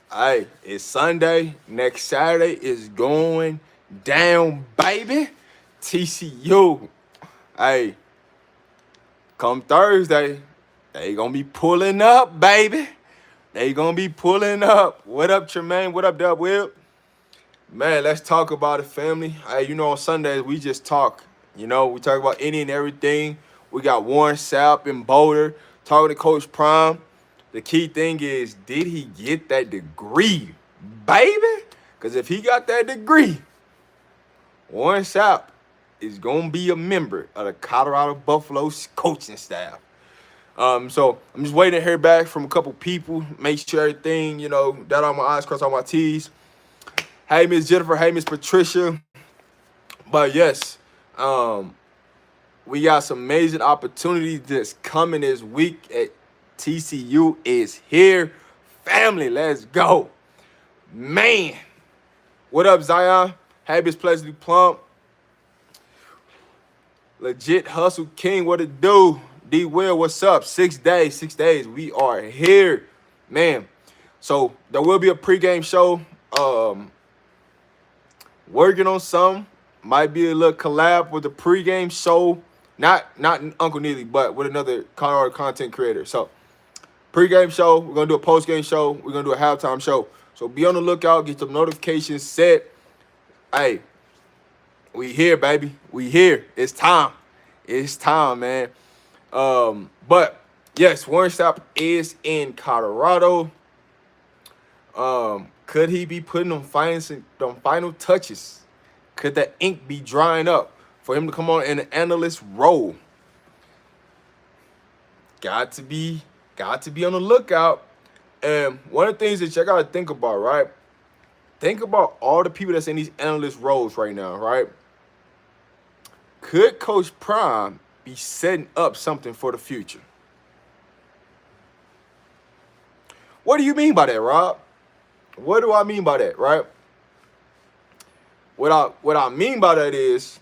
Hey, it's Sunday. Next Saturday is going down, baby. TCU. Hey, come Thursday, they gonna be pulling up, baby. They gonna be pulling up. What up, Tremaine? What up, Dub Will? Man, let's talk about it, family. Hey, on Sundays we just talk. We talk about any and everything. We got Warren Sapp in Boulder talking to Coach Prime. The key thing is, did he get that degree, baby? Because if he got that degree, Warren Sapp is gonna be a member of the Colorado Buffaloes coaching staff. So I'm just waiting to hear back from a couple people. Make sure everything, dot all my I's, cross all my T's. Hey, Miss Jennifer. Hey, Miss Patricia. But yes, um, we got some amazing opportunities that's coming this week at TCU is here. Family, let's go. Man, what up, Zion? Habits pleasantly plump. Legit Hustle King, what it do? D Will, what's up? 6 days, 6 days. We are here. Man. So there will be a pregame show. Working on some. Might be a little collab with the pregame show. Not Uncle Neely, but with another Colorado content creator. So pregame show. We're gonna do a postgame show. We're gonna do a halftime show. So be on the lookout. Get some notifications set. Hey, we here, baby. We here. It's time. It's time, man. But yes, Warren Sapp is in Colorado. Could he be putting them final touches? Could the ink be drying up for him to come on in an analyst role? Got to be on the lookout. And one of the things that you gotta think about, right? Think about all the people that's in these analyst roles right now, right? Could Coach Prime be setting up something for the future? What do you mean by that, Rob? What do I mean by that, right? What I mean by that is,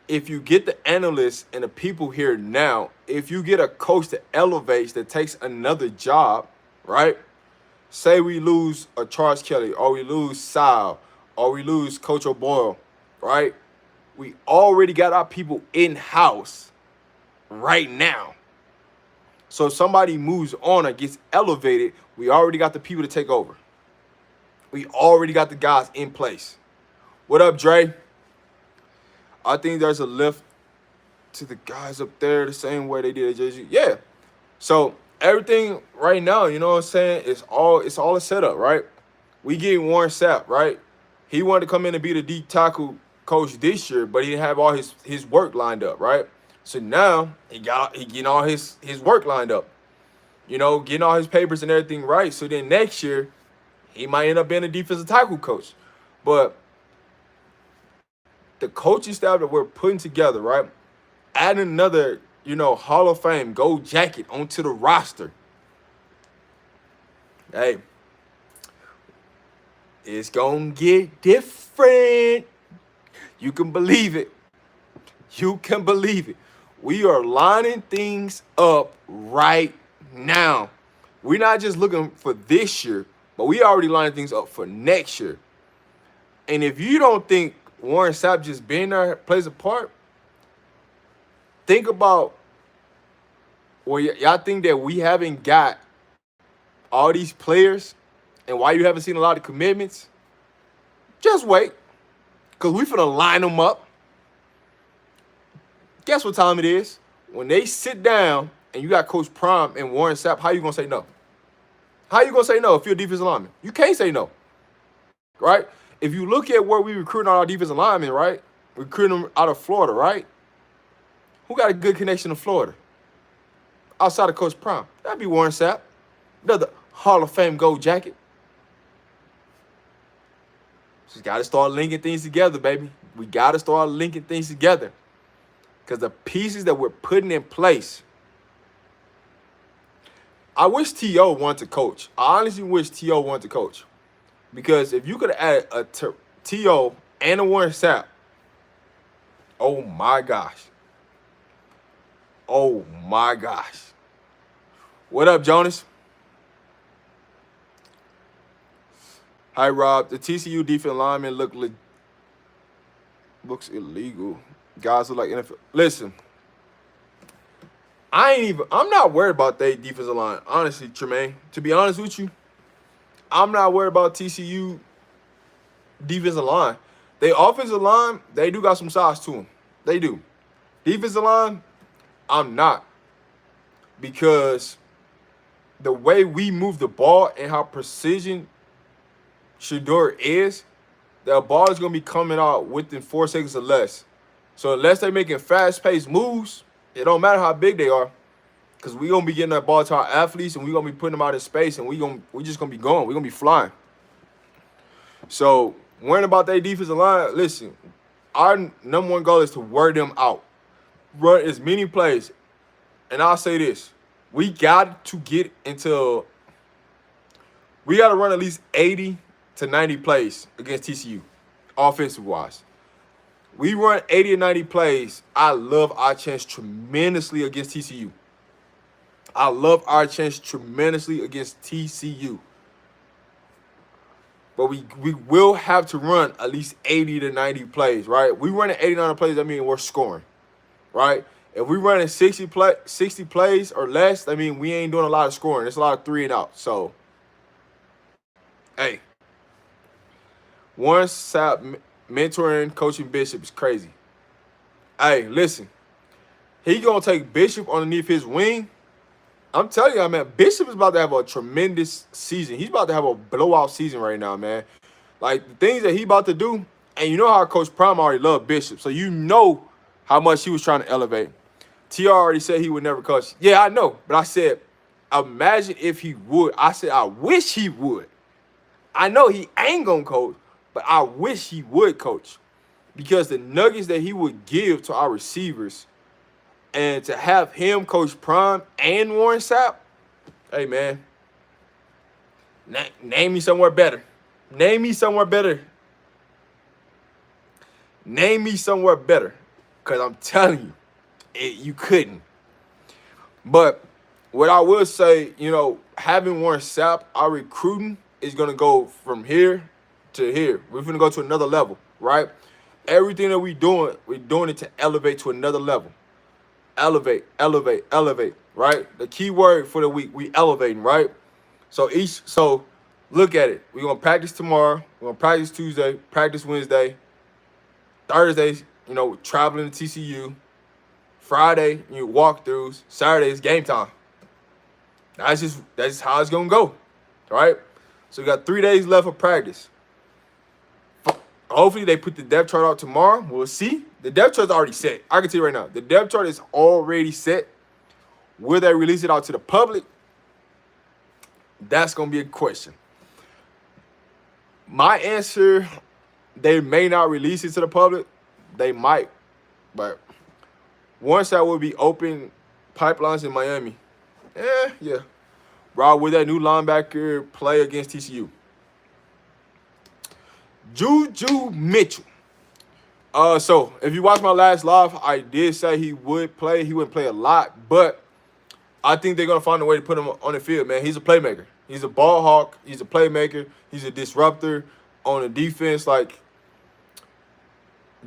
if you get the analysts and the people here now, if you get a coach that elevates, that takes another job, right? Say we lose a Charles Kelly, or we lose Sal, or we lose Coach O'Boyle, right? We already got our people in-house right now. So if somebody moves on or gets elevated, we already got the people to take over. We already got the guys in place. What up, Dre? I think there's a lift to the guys up there the same way they did at JG. Yeah. So everything right now, you know what I'm saying? It's all a setup, right? We getting Warren Sapp, right? He wanted to come in and be the deep tackle coach this year, but he didn't have all his work lined up, right? So now he getting all his work lined up. Getting all his papers and everything right. So then next year, he might end up being a defensive tackle coach. But the coaching staff that we're putting together, right? Adding another, Hall of Fame gold jacket onto the roster. Hey, it's gonna get different. You can believe it. You can believe it. We are lining things up right now. We're not just looking for this year, but we already lining things up for next year. And if you don't think Warren Sapp just being there plays a part, think about, well, y'all think that we haven't got all these players and why you haven't seen a lot of commitments? Just wait, because we finna line them up. Guess what time it is? When they sit down and you got Coach Prime and Warren Sapp, how you gonna say no? How you gonna say no if you're a defensive lineman? You can't say no, right? If you look at where we recruiting our defensive linemen, right? Recruiting them out of Florida, right? Who got a good connection to Florida? Outside of Coach Prime. That'd be Warren Sapp. Another Hall of Fame gold jacket. Just got to start linking things together, baby. We got to start linking things together. Because the pieces that we're putting in place. I wish T.O. wanted to coach. I honestly wish T.O. wanted to coach. Because if you could add a T.O. and a Warren Sapp, oh my gosh. Oh my gosh. What up, Jonas? Hi, Rob. The TCU defense lineman looks illegal. Guys look like NFL. Listen, I'm not worried about their defensive line, honestly, Tremaine. To be honest with you, I'm not worried about TCU defensive line. They offensive line, they do got some size to them. They do. Defensive line, I'm not. Because the way we move the ball and how precision Shador is, the ball is going to be coming out within 4 seconds or less. So unless they're making fast-paced moves, it don't matter how big they are, because we're going to be getting that ball to our athletes, and we're going to be putting them out in space, and we're just going to be going. We're going to be flying. So worrying about their defensive line, listen, our number one goal is to wear them out. Run as many plays. And I'll say this. We got to get into – we got to run at least 80 to 90 plays against TCU, offensive-wise. We run 80 or 90 plays. I love our chance tremendously against TCU. I love our chance tremendously against TCU. But we will have to run at least 80 to 90 plays, right? We running 80 to 90 plays, that means we're scoring, right? If we running 60 plays or less, that means we ain't doing a lot of scoring. It's a lot of 3 and out. So, hey, Warren Sapp mentoring, coaching Bishop is crazy. Hey, listen, he gonna take Bishop underneath his wing. I'm telling you, man, Bishop is about to have a tremendous season. He's about to have a blowout season right now, man. Like, the things that he about to do, and you know how Coach Prime already loved Bishop, so you know how much he was trying to elevate. TR already said he would never coach. Yeah, I know, but I said, imagine if he would. I said, I wish he would. I know he ain't gonna coach, but I wish he would coach, because the nuggets that he would give to our receivers, and to have him coach Prime and Warren Sapp, hey, man, name me somewhere better. Name me somewhere better. Name me somewhere better, because I'm telling you, you couldn't. But what I will say, you know, having Warren Sapp, our recruiting is going to go from here to here. We're going to go to another level, right? Everything that we're doing it to elevate to another level. Elevate, elevate, elevate, right? The key word for the week, we elevating, right? So look at it. We're going to practice tomorrow. We're going to practice Tuesday, practice Wednesday. Thursday, you know, traveling to TCU. Friday, you walkthroughs. Saturday is game time. That's how it's going to go, right? So we got 3 days left of practice. Hopefully they put the depth chart out tomorrow. We'll see. The depth chart's already set. I can tell you right now. The depth chart is already set. Will they release it out to the public? That's going to be a question. My answer, they may not release it to the public. They might. But once that will be open pipelines in Miami, yeah. Rob, will that new linebacker play against TCU? Juju Mitchell. So if you watch my last live, I did say he would play. He wouldn't play a lot, but I think they're gonna find a way to put him on the field, man. He's a playmaker. He's a ball hawk. He's a playmaker. He's a disruptor on the defense. Like,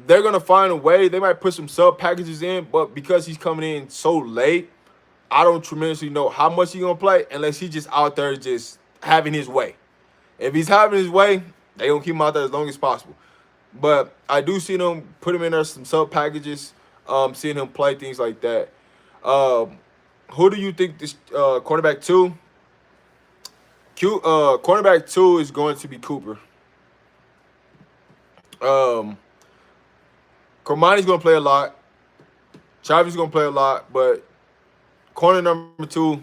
they're gonna find a way. They might put some sub packages in, but because he's coming in so late, I don't tremendously know how much he's gonna play unless he's just out there just having his way. If he's having his way, they gonna keep him out there as long as possible. But I do see them put him in there some sub packages, seeing him play, things like that. Who do you think this cornerback 2? Cornerback 2 is going to be Cooper. Cormani's going to play a lot. Chavis is going to play a lot. But corner number 2,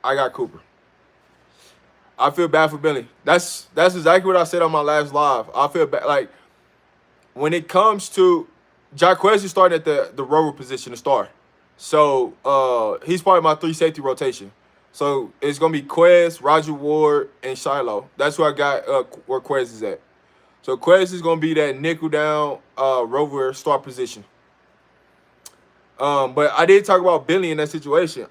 I got Cooper. I feel bad for Billy. That's exactly what I said on my last live. I feel bad. Like, when it comes to Jaquez is starting at the rover position to start. So he's part of my 3 safety rotation. So it's gonna be Quez, Roger Ward, and Shiloh. That's where I got where Quez is at. So Quez is gonna be that nickel down rover start position. But I did talk about Billy in that situation.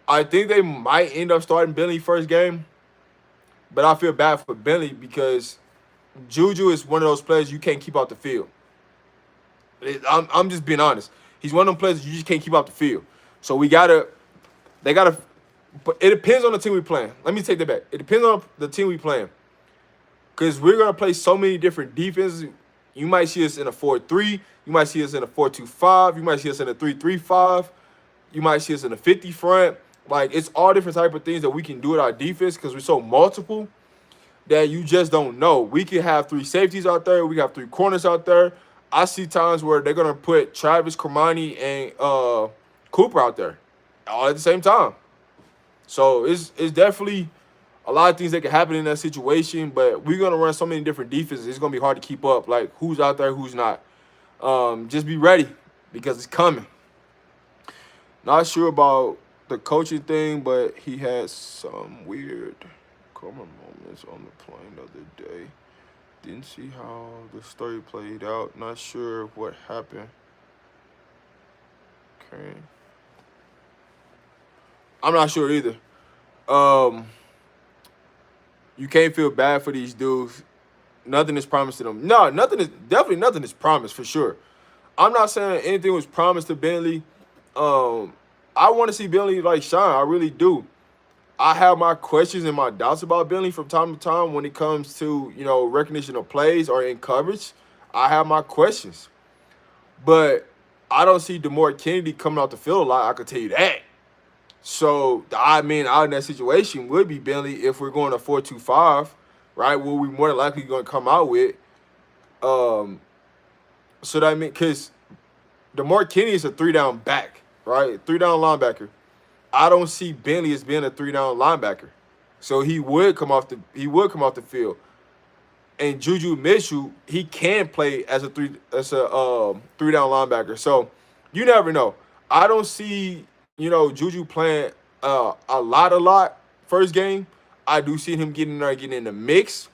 I think they might end up starting Bentley first game, but I feel bad for Bentley because Juju is one of those players you can't keep out the field. I'm just being honest. He's one of them players you just can't keep out the field. So they gotta, but it depends on the team we playing. Let me take that back. It depends on the team we playing. Because we're going to play so many different defenses. You might see us in a 4-3. You might see us in a 4-2-5. You might see us in a 3-3-5. You might see us in a 50 front. Like, it's all different type of things that we can do with our defense because we're so multiple that you just don't know. We could have 3 safeties out there. We have 3 corners out there. I see times where they're going to put Travis, Kermani, and Cooper out there all at the same time. So it's definitely a lot of things that can happen in that situation, but we're going to run so many different defenses. It's going to be hard to keep up, like who's out there, who's not. Just be ready because it's coming. Not sure about the coaching thing, but he had some weird common moments on the plane the other day. Didn't see how the story played out. Not sure what happened. Okay. I'm not sure either. You can't feel bad for these dudes. Nothing is promised to them. No, nothing is promised for sure. I'm not saying anything was promised to Bentley. I want to see Bentley like shine. I really do. I have my questions and my doubts about Bentley from time to time when it comes to, recognition of plays or in coverage. I have my questions. But I don't see DeMore Kennedy coming out the field a lot. I could tell you that. So, out in that situation would be Bentley if we're going to 4-2-5, right? What we more than likely going to come out with. So that means because DeMore Kennedy is a 3-down back, right? 3-down linebacker. I don't see Bentley as being a 3-down linebacker. So he would come off the field. And Juju Mitchell, he can play as a 3-down linebacker. So you never know. I don't see Juju playing a lot first game. I do see him getting in the mix,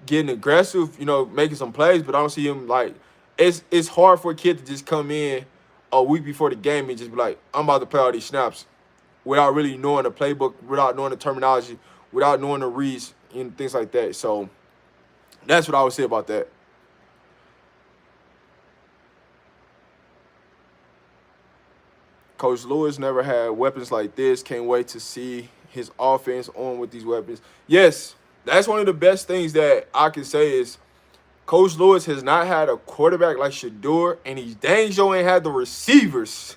getting aggressive, making some plays, but I don't see him like it's hard for a kid to just come in a week before the game and just be like, I'm about to play all these snaps without really knowing the playbook, without knowing the terminology, without knowing the reads and things like that. So that's what I would say about that. Coach Lewis never had weapons like this. Can't wait to see his offense on with these weapons. Yes, that's one of the best things that I can say is Coach Lewis has not had a quarterback like Shedeur, and he dang sure ain't had the receivers.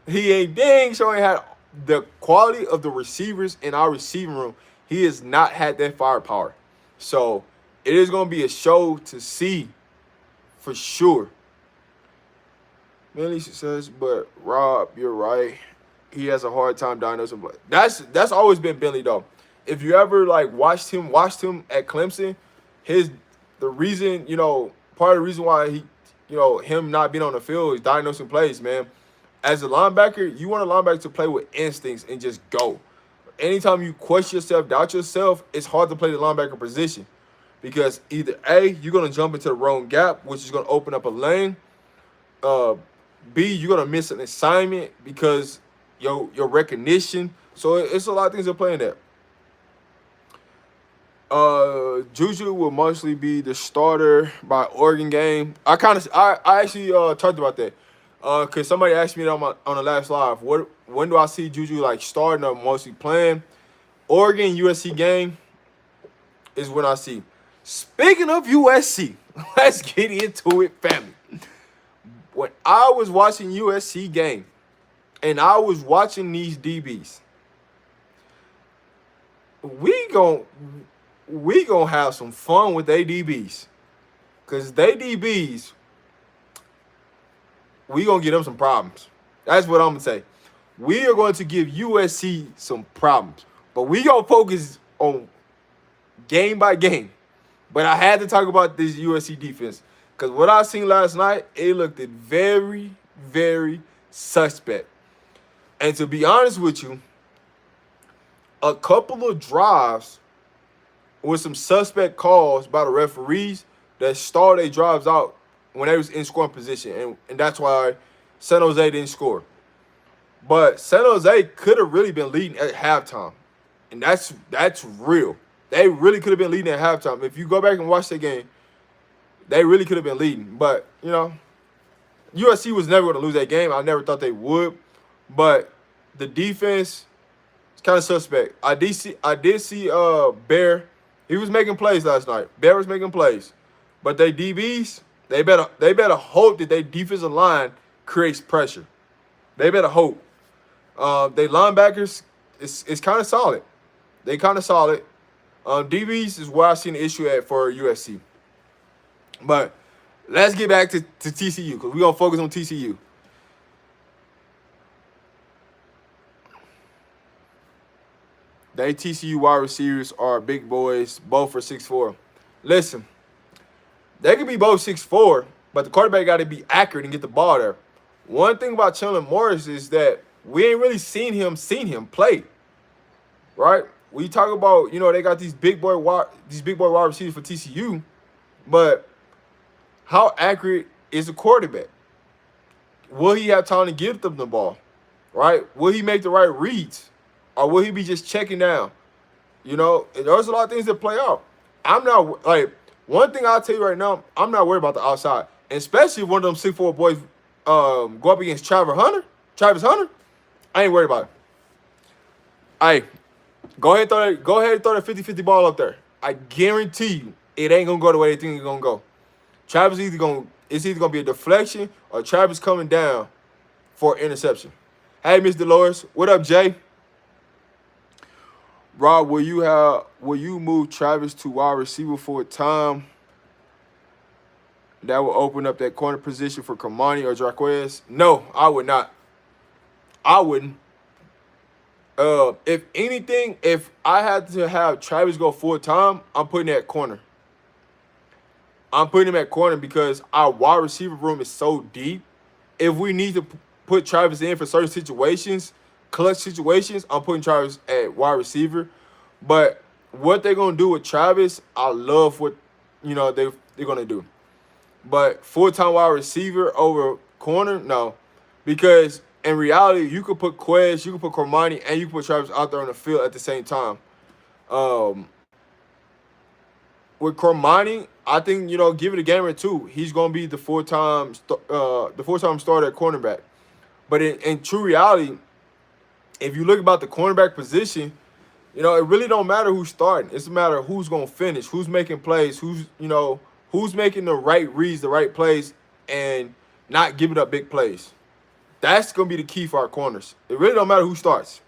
He ain't dang sure ain't had the quality of the receivers in our receiving room. He has not had that firepower. So it is going to be a show to see for sure. Millie says, but Rob, you're right. He has a hard time diagnosing blood. That's always been Bentley though. If you ever watched him at Clemson, the reason, part of the reason why he, him not being on the field is diagnosing plays, man. As a linebacker, you want a linebacker to play with instincts and just go. Anytime you question yourself, doubt yourself, it's hard to play the linebacker position because either A, you're going to jump into the wrong gap, which is going to open up a lane. B, you're going to miss an assignment because your recognition. So it's a lot of things that play in that. Juju will mostly be the starter by Oregon game. I actually talked about that. Cause somebody asked me on the last live, when do I see Juju starting or mostly playing? Oregon USC game is when I see. Speaking of USC, let's get into it, family. When I was watching USC game, and I was watching these DBs, we gon' have some fun with they DBs, cause they DBs. We going to give them some problems. That's what I'm going to say. We are going to give USC some problems. But we going to focus on game by game. But I had to talk about this USC defense. Because what I seen last night, it looked very, very suspect. And to be honest with you, a couple of drives with some suspect calls by the referees that stalled their drives out when they was in scoring position, and that's why San Jose didn't score. But San Jose could have really been leading at halftime, and that's real. They really could have been leading at halftime. If you go back and watch the game, they really could have been leading. But USC was never going to lose that game. I never thought they would. But the defense is kind of suspect. I did see Bear. He was making plays last night. Bear was making plays. But they DBs, they better hope that their defensive line creates pressure. They better hope. They linebackers it's kind of solid. They kind of solid. DBs is where I seen the issue at for USC. But let's get back to TCU because we're going to focus on TCU. They TCU wide receivers are big boys, both are 6'4". Listen, they could be both 6'4", but the quarterback got to be accurate and get the ball there. One thing about Chandler Morris is that we ain't really seen him play, right? We talk about, they got these big boy wide receivers for TCU, but how accurate is the quarterback? Will he have time to give them the ball, right? Will he make the right reads, or will he be just checking down? There's a lot of things that play out. I'm not one thing I'll tell you right now. I'm not worried about the outside, and especially if one of them 6'4" boys go up against Travis Hunter. I ain't worried about it. Hey, go ahead and throw that 50-50 ball up there. I guarantee you it ain't gonna go the way they think it's gonna go. Travis it's either gonna be a deflection or Travis coming down for an interception. Hey, Miss Dolores, what up, Jay? Rob, will you move Travis to wide receiver for a time? That will open up that corner position for Kamani or Jarquez? No, I would not. I wouldn't. If anything, if I had to have Travis go full time, I'm putting him at corner. I'm putting him at corner because our wide receiver room is so deep. If we need to put Travis in for certain situations, clutch situations, I'm putting Travis at wide receiver. But what they're gonna do with Travis, I love what they're gonna do. But full-time wide receiver over corner, no. Because in reality, you could put Quez, you could put Cormani, and you can put Travis out there on the field at the same time. With Cormani, I think, give it a game or two. He's going to be the full-time starter at cornerback. But in true reality, if you look about the cornerback position, it really don't matter who's starting. It's a matter of who's going to finish, who's making plays, who's making the right reads, the right plays, and not giving up big plays. That's going to be the key for our corners. It really don't matter who starts.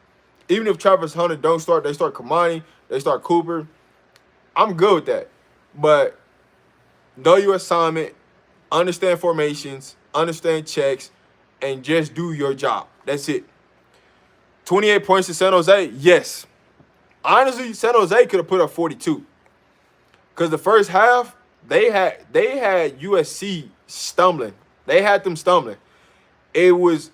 Even if Travis Hunter don't start, they start Kamani, they start Cooper. I'm good with that. But know your assignment, understand formations, understand checks, and just do your job. That's it. 28 points to San Jose? Yes. Honestly, San Jose could have put up 42. Because the first half, they had USC stumbling. They had them stumbling. It was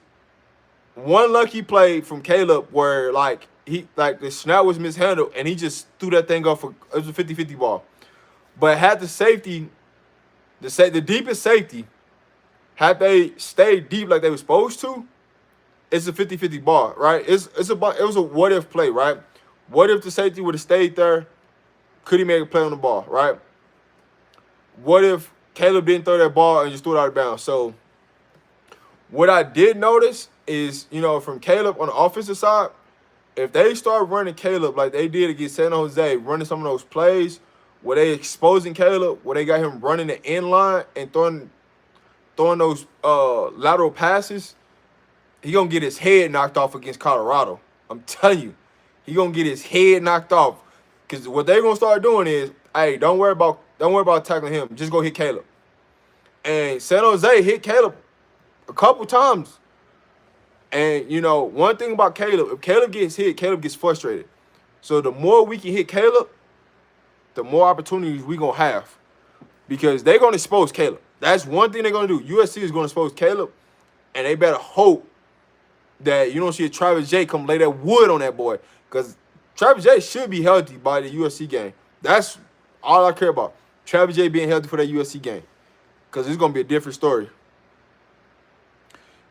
one lucky play from Caleb where the snap was mishandled and he just threw that thing off. It was a 50-50 ball. But had the safety, the deepest safety, had they stayed deep like they were supposed to, it's a 50-50 ball, right? It was a what-if play, right? What if the safety would have stayed there? Could he make a play on the ball, right? What if Caleb didn't throw that ball and just threw it out of bounds? So what I did notice is, from Caleb on the offensive side, if they start running Caleb like they did against San Jose, running some of those plays where they exposing Caleb, where they got him running the end line and throwing those lateral passes, he going to get his head knocked off against Colorado. I'm telling you, he going to get his head knocked off. Because what they're going to start doing is, hey, don't worry about tackling him. Just go hit Caleb. And San Jose hit Caleb a couple times. And, one thing about Caleb, if Caleb gets hit, Caleb gets frustrated. So the more we can hit Caleb, the more opportunities we're going to have. Because they're going to expose Caleb. That's one thing they're going to do. USC is going to expose Caleb. And they better hope that you don't see a Travis J come lay that wood on that boy. Because Travis J should be healthy by the USC game. That's all I care about. Travis J being healthy for that USC game. Because it's going to be a different story.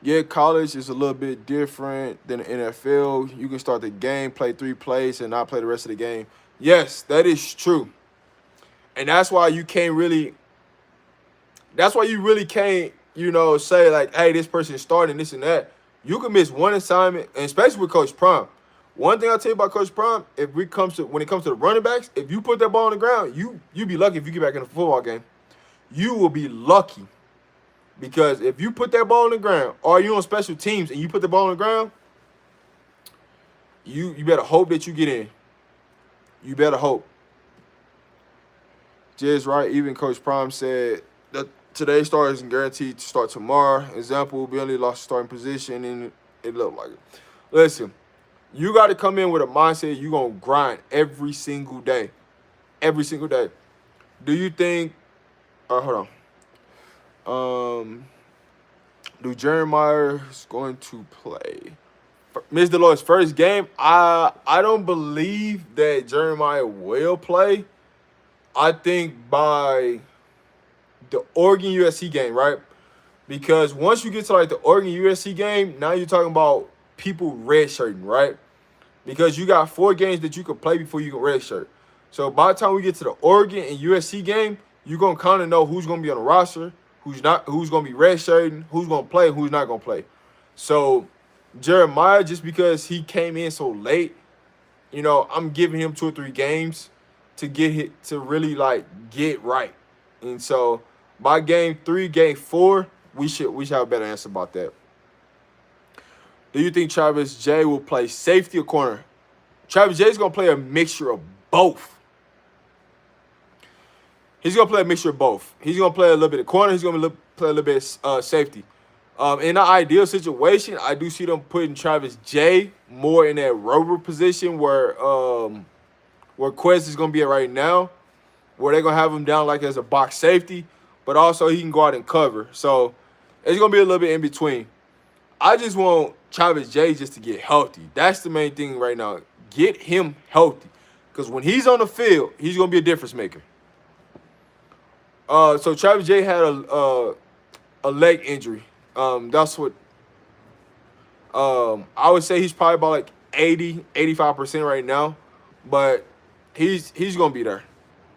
Yeah, college is a little bit different than the NFL. You can start the game, play 3 plays, and not play the rest of the game. Yes, that is true. And that's why you can't really that's why you really can't, say like, hey, this person is starting this and that. You can miss one assignment, and especially with Coach Prime. One thing I'll tell you about Coach Prime, if we comes to when it comes to the running backs, if you put that ball on the ground, you be lucky if you get back in a football game. You will be lucky because if you put that ball on the ground, or you on special teams and you put the ball on the ground, you better hope that you get in. You better hope. Just right. Even Coach Prime said that today's start isn't guaranteed to start tomorrow. Example, Billy lost starting position and it looked like it. Listen, you got to come in with a mindset you're going to grind every single day. Every single day. Do you think, hold on. Do Jeremiah is going to play? Miss Deloitte's first game, I don't believe that Jeremiah will play. I think by the Oregon USC game, right? Because once you get to like the Oregon USC game, now you're talking about people redshirting, right? Because you got 4 games that you can play before you can redshirt. So by the time we get to the Oregon and USC game, you're gonna kind of know who's gonna be on the roster, who's not, who's gonna be redshirting, who's gonna play, who's not gonna play. So Jeremiah, just because he came in so late, I'm giving him 2 or 3 games to get hit to really like get right. And so by game 3, game 4, we should have a better answer about that. Do you think Travis J will play safety or corner? Travis J is gonna play a mixture of both. He's gonna play a mixture of both. He's gonna play a little bit of corner. He's gonna play a little bit of safety. In an ideal situation, I do see them putting Travis J more in that rover position where Quez is gonna be at right now, where they're gonna have him down like as a box safety, but also he can go out and cover. So it's gonna be a little bit in between. I just want Travis J just to get healthy. That's the main thing right now. Get him healthy, because when he's on the field, he's gonna be a difference maker. So Travis J had a leg injury. That's what I would say he's probably about like 85% right now, but he's gonna be there.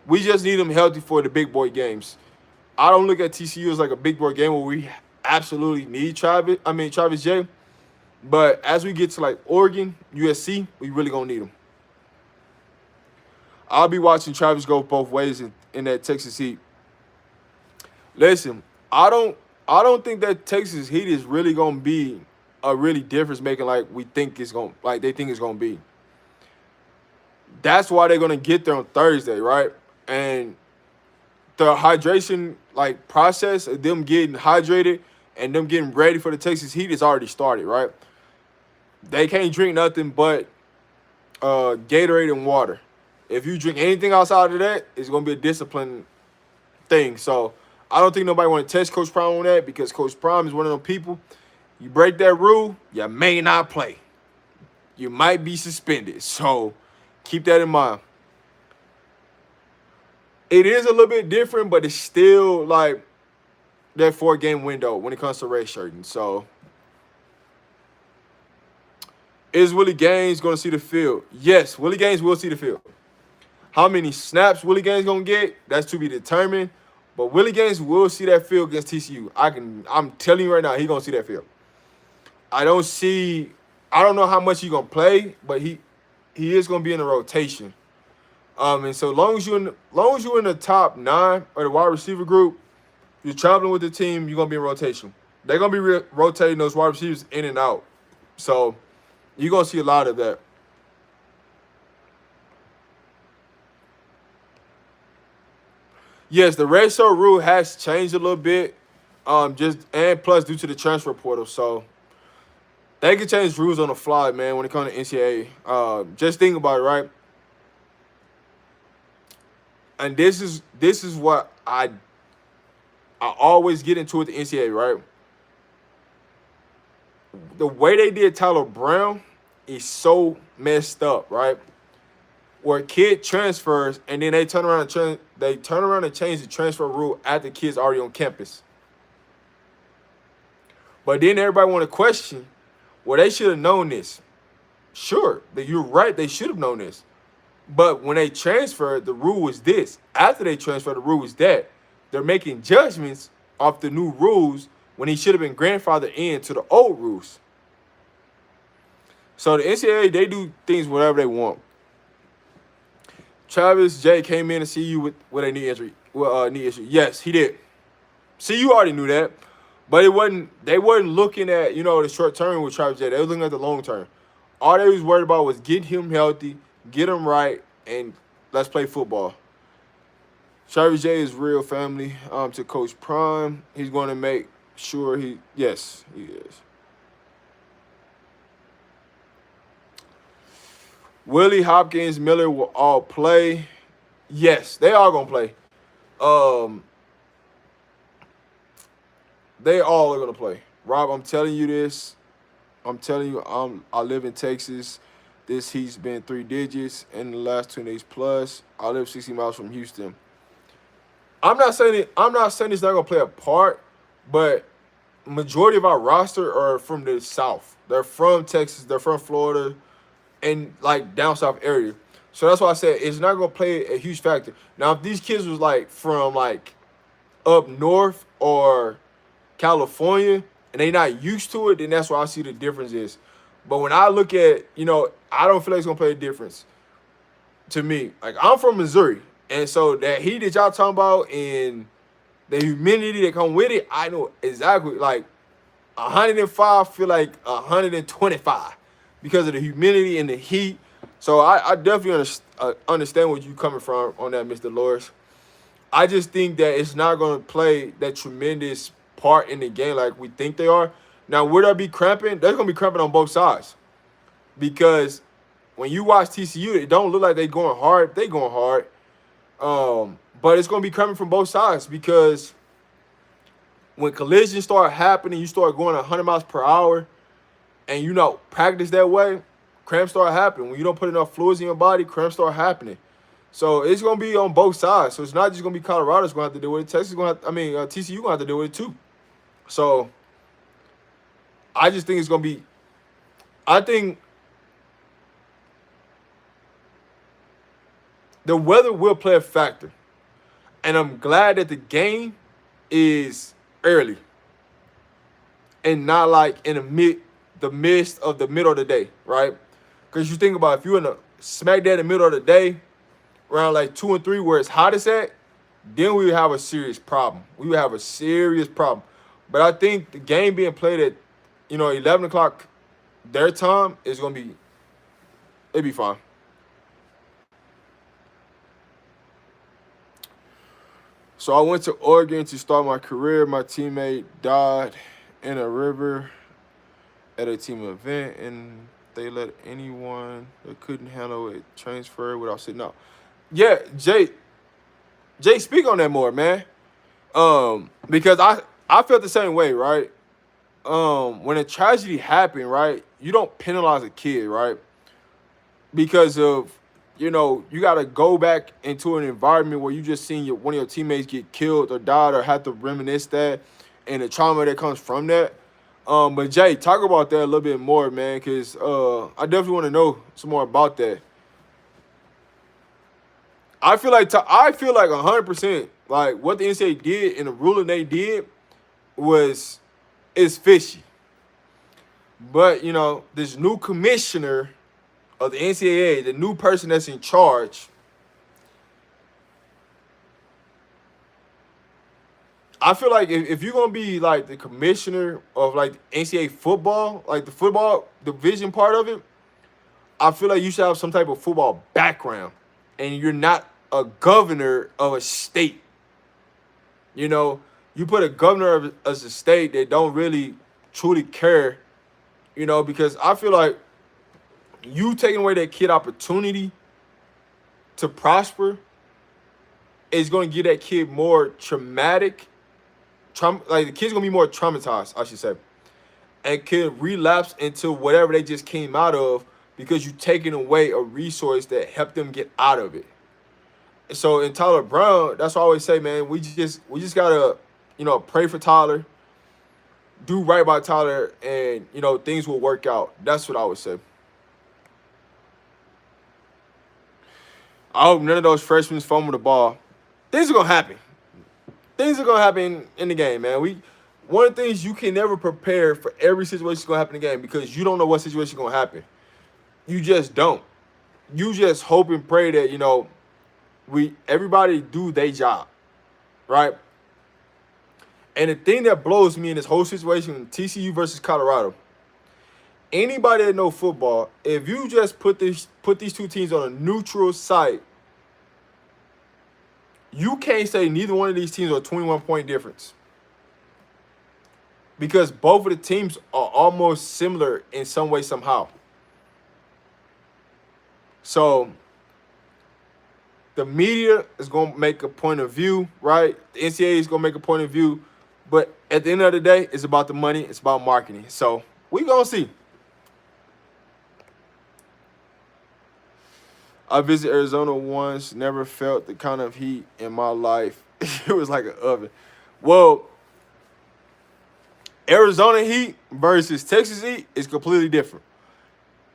We just need him healthy for the big boy games. I don't look at TCU as like a big boy game where we absolutely need Travis J. But as we get to like Oregon, USC, we really gonna need him. I'll be watching Travis go both ways in that Texas heat. Listen, I don't think that Texas heat is really gonna be a really difference making like they think it's gonna be. That's why they're gonna get there on Thursday, right? And the hydration like process of them getting hydrated and them getting ready for the Texas heat is already started, right? They can't drink nothing but Gatorade and water. If you drink anything outside of that, it's gonna be a discipline thing. So I don't think nobody want to test Coach Prime on that, because Coach Prime is one of them people. You break that rule, you may not play. You might be suspended. So keep that in mind. It is a little bit different, but it's still like that 4-game window when it comes to redshirting. So is Willie Gaines going to see the field? Yes, Willie Gaines will see the field. How many snaps Willie Gaines going to get? That's to be determined. But Willie Gaines will see that field against TCU. I'm telling you right now, he's going to see that field. I don't know how much he's going to play, but he is going to be in the rotation. And so long as you're in the top 9 or the wide receiver group, you're traveling with the team, you're going to be in rotation. They're going to be rotating those wide receivers in and out. So you're going to see a lot of that. Yes, the red shirt rule has changed a little bit, and plus due to the transfer portal. So they can change rules on the fly, man, when it comes to NCAA. Just think about it, right? And this is what I always get into with the NCAA, right? The way they did Tyler Brown is so messed up, right? Where a kid transfers and then they turn around and change the transfer rule after the kid's already on campus. But then everybody want to question, well, they should have known this. Sure, that you're right, they should have known this. But when they transferred, the rule was this. After they transferred, the rule was that. They're making judgments off the new rules when he should have been grandfathered in to the old rules. So the NCAA, they do things whatever they want. Travis J came in to see you with a knee injury. Knee issue. Yes, he did. See, you already knew that. But they weren't looking at, the short term with Travis J. They were looking at the long term. All they was worried about was getting him healthy, get him right, and let's play football. Travis J is real family to Coach Prime. He's going to make sure yes, he is. Willie, Hopkins, Miller will all play. Yes, they are going to play. They all are going to play. Rob, I'm telling you this. I'm telling you, I live in Texas. This heat's been 3 digits in the last 2 days plus. I live 60 miles from Houston. I'm not saying it's not gonna play a part, but majority of our roster are from the South. They're from Texas. They're from Florida, and like down south area. So that's why I said it's not gonna play a huge factor. Now, if these kids was like from like up north or California and they not used to it, then that's why I see the difference is. But when I look at, I don't feel like it's gonna play a difference to me. Like, I'm from Missouri, and so that heat that y'all talking about and the humidity that come with it, I know exactly. Like 105 feel like 125 because of the humidity and the heat. So I definitely understand where you coming from on that, Mr. Loris. I just think that it's not going to play that tremendous part in the game like we think they are. Now, would I be cramping? They're going to be cramping on both sides. Because when you watch TCU, it don't look like they're going hard. They going hard. But it's going to be cramping from both sides because when collisions start happening, you start going 100 miles per hour, and practice that way, cramps start happening. When you don't put enough fluids in your body, cramps start happening. So it's going to be on both sides. So it's not just going to be Colorado's going to have to deal with it. Texas is going to TCU going to have to deal with it too. So I just think it's going to be – I think the weather will play a factor. And I'm glad that the game is early and not like in the midst of the middle of the day, right? Because you think about if you're in the smack dab in the middle of the day, around like 2 and 3 where it's hottest at, then we would have a serious problem. We would have a serious problem. But I think the game being played at, 11 o'clock their time is going to be, it'll be fine. So I went to Oregon to start my career. My teammate died in a river at a team event, and they let anyone that couldn't handle it transfer without sitting out. Yeah, Jay, speak on that more, man. Because I felt the same way, right? When a tragedy happened, right, you don't penalize a kid, right? Because of, you got to go back into an environment where you just seen one of your teammates get killed or died or have to reminisce that and the trauma that comes from that. But Jay, talk about that a little bit more, man, because I definitely want to know some more about that. I feel like 100%, like what the NCAA did and the ruling they did is fishy. But, this new commissioner of the NCAA, the new person that's in charge, I feel like if you're going to be like the commissioner of like NCAA football, like the football division part of it, I feel like you should have some type of football background and you're not a governor of a state. You put a governor of a state that don't really truly care, because I feel like you taking away that kid opportunity to prosper is going to give that kid more traumatic. Like the kid's going to be more traumatized, I should say. And could relapse into whatever they just came out of because you taking away a resource that helped them get out of it. So in Tyler Brown, that's what I always say, man, we just got to, pray for Tyler. do right by Tyler, and things will work out. That's what I would say. I hope none of those freshmen fumble the ball. Things are gonna happen. Things are gonna happen in the game, man. One of the things, you can never prepare for every situation that's gonna happen in the game because you don't know what situation is gonna happen. You just don't. You just hope and pray that everybody do their job, right? And the thing that blows me in this whole situation, TCU versus Colorado, anybody that know football, if you just put these two teams on a neutral site, you can't say neither one of these teams are a 21-point difference. Because both of the teams are almost similar in some way, somehow. So the media is going to make a point of view, right? The NCAA is going to make a point of view. But at the end of the day, it's about the money. It's about marketing. So we're going to see. I visited Arizona once. Never felt the kind of heat in my life. It was like an oven. Well, Arizona heat versus Texas heat is completely different.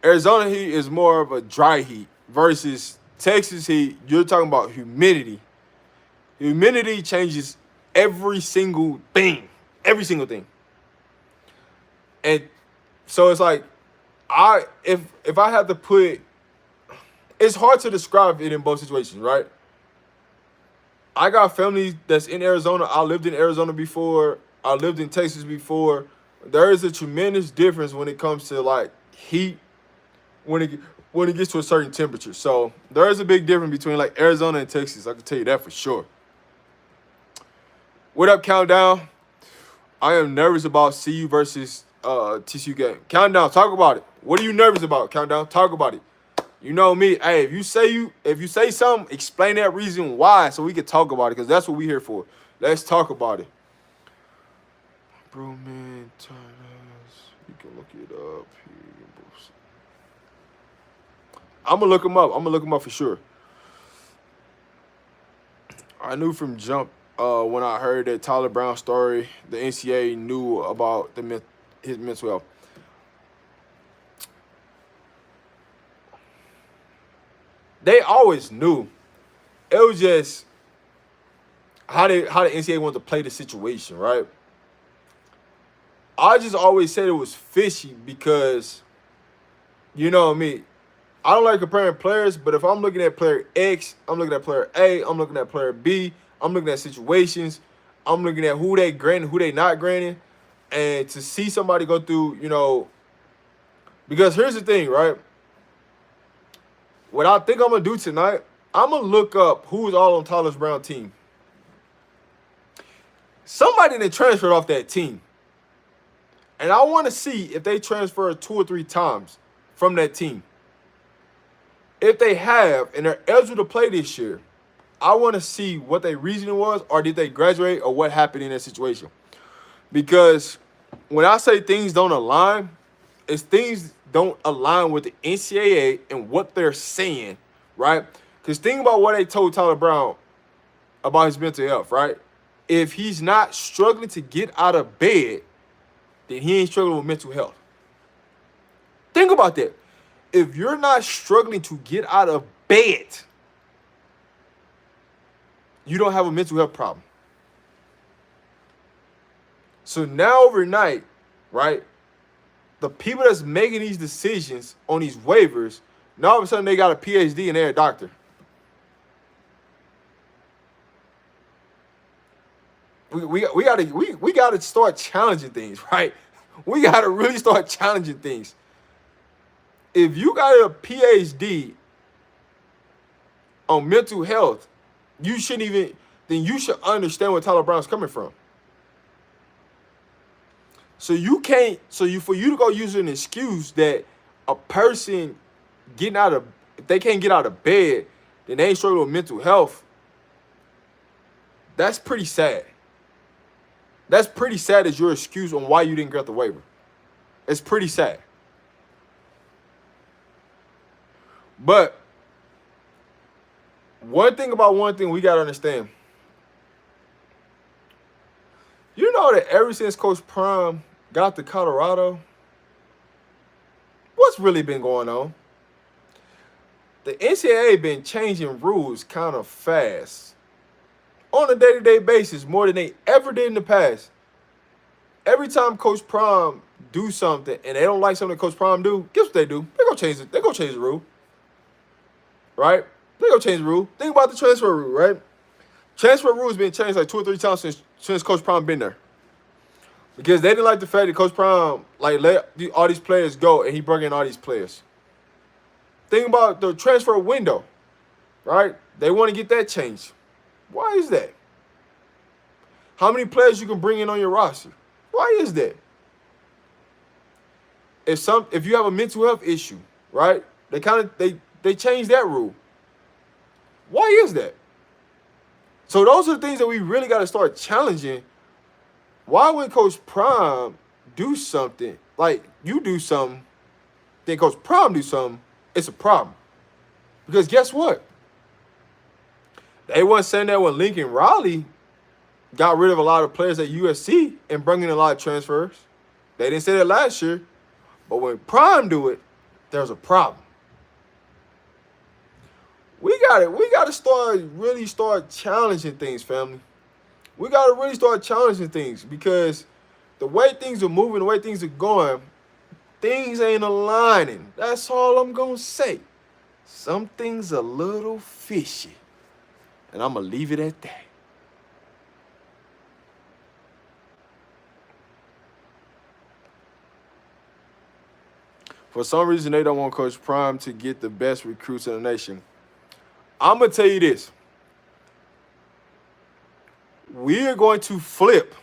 Arizona heat is more of a dry heat versus Texas heat. You're talking about humidity. Humidity changes every single thing. Every single thing. And so it's like, if I had to put, it's hard to describe it in both situations, right? I got family that's in Arizona. I lived in Arizona before. I lived in Texas before. There is a tremendous difference when it comes to like heat when it gets to a certain temperature. So there is a big difference between like Arizona and Texas. I can tell you that for sure. What up, Countdown? I am nervous about CU versus TCU game. Countdown, talk about it. What are you nervous about, Countdown? Talk about it. You know me. Hey, if you say something, explain that reason why so we can talk about it, because that's what we're here for. Let's talk about it. Bro, man, you can look it up. I'm going to look him up. I'm going to look him up for sure. I knew from jump when I heard that Tyler Brown story, the NCAA knew about his mental health. They always knew. It was just how the NCAA wanted to play the situation, right? I just always said it was fishy because, you know me, I don't like comparing players, but if I'm looking at player X, I'm looking at player A, I'm looking at player B, I'm looking at situations, I'm looking at who they granted, who they not granted, and to see somebody go through, because here's the thing, right? What I think I'm going to do tonight, I'm going to look up who's all on Tyler Brown's team. Somebody that transferred off that team. And I want to see if they transferred 2 or 3 times from that team. If they have and they're eligible to play this year, I want to see what their reasoning was, or did they graduate, or what happened in that situation. Because when I say things don't align, it's things don't align with the NCAA and what they're saying, right? Because think about what they told Tyler Brown about his mental health, right? If he's not struggling to get out of bed, then he ain't struggling with mental health. Think about that. If you're not struggling to get out of bed, you don't have a mental health problem. So now overnight, right, the people that's making these decisions on these waivers, now all of a sudden they got a PhD and they're a doctor. We gotta start challenging things, right? We gotta really start challenging things. If you got a PhD on mental health, then you should understand where Tyler Brown's coming from. So for you to go use an excuse that a person if they can't get out of bed, then they ain't struggling with mental health, that's pretty sad. That's pretty sad as your excuse on why you didn't get the waiver. It's pretty sad. But one thing we got to understand. You know that ever since Coach Prime got to Colorado, what's really been going on? The NCAA been changing rules kind of fast on a day-to-day basis more than they ever did in the past. Every time Coach Prime do something and they don't like something Coach Prime do, guess what they do? They gonna change it. They gonna change the rule, right? They gonna change the rule. Think about the transfer rule, right? Transfer rules been changed like 2 or 3 times since Coach Prime been there. Because they didn't like the fact that Coach Prime like let all these players go and he brought in all these players. Think about the transfer window, right? They want to get that changed. Why is that? How many players you can bring in on your roster? Why is that? If you have a mental health issue, right? They changed that rule. Why is that? So those are the things that we really got to start challenging. Why would Coach Prime do something like you do something, then Coach Prime do something? It's a problem. Because guess what? They weren't saying that when Lincoln Riley got rid of a lot of players at USC and brought in a lot of transfers. They didn't say that last year. But when Prime do it, there's a problem. We got to really start challenging things, family. We got to really start challenging things because the way things are moving, the way things are going, things ain't aligning. That's all I'm going to say. Something's a little fishy. And I'm going to leave it at that. For some reason, they don't want Coach Prime to get the best recruits in the nation. I'm going to tell you this. We're going to flip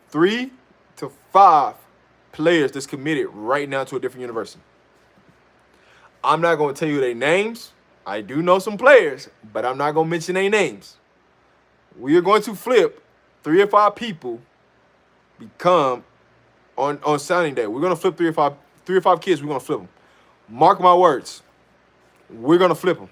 3 to 5 players that's committed right now to a different university. I'm not going to tell you their names. I do know some players, but I'm not going to mention their names. We are going to flip 3 or 5 people become on signing day. We're going to flip 3 or 5 kids. We're going to flip them. Mark my words. We're going to flip them.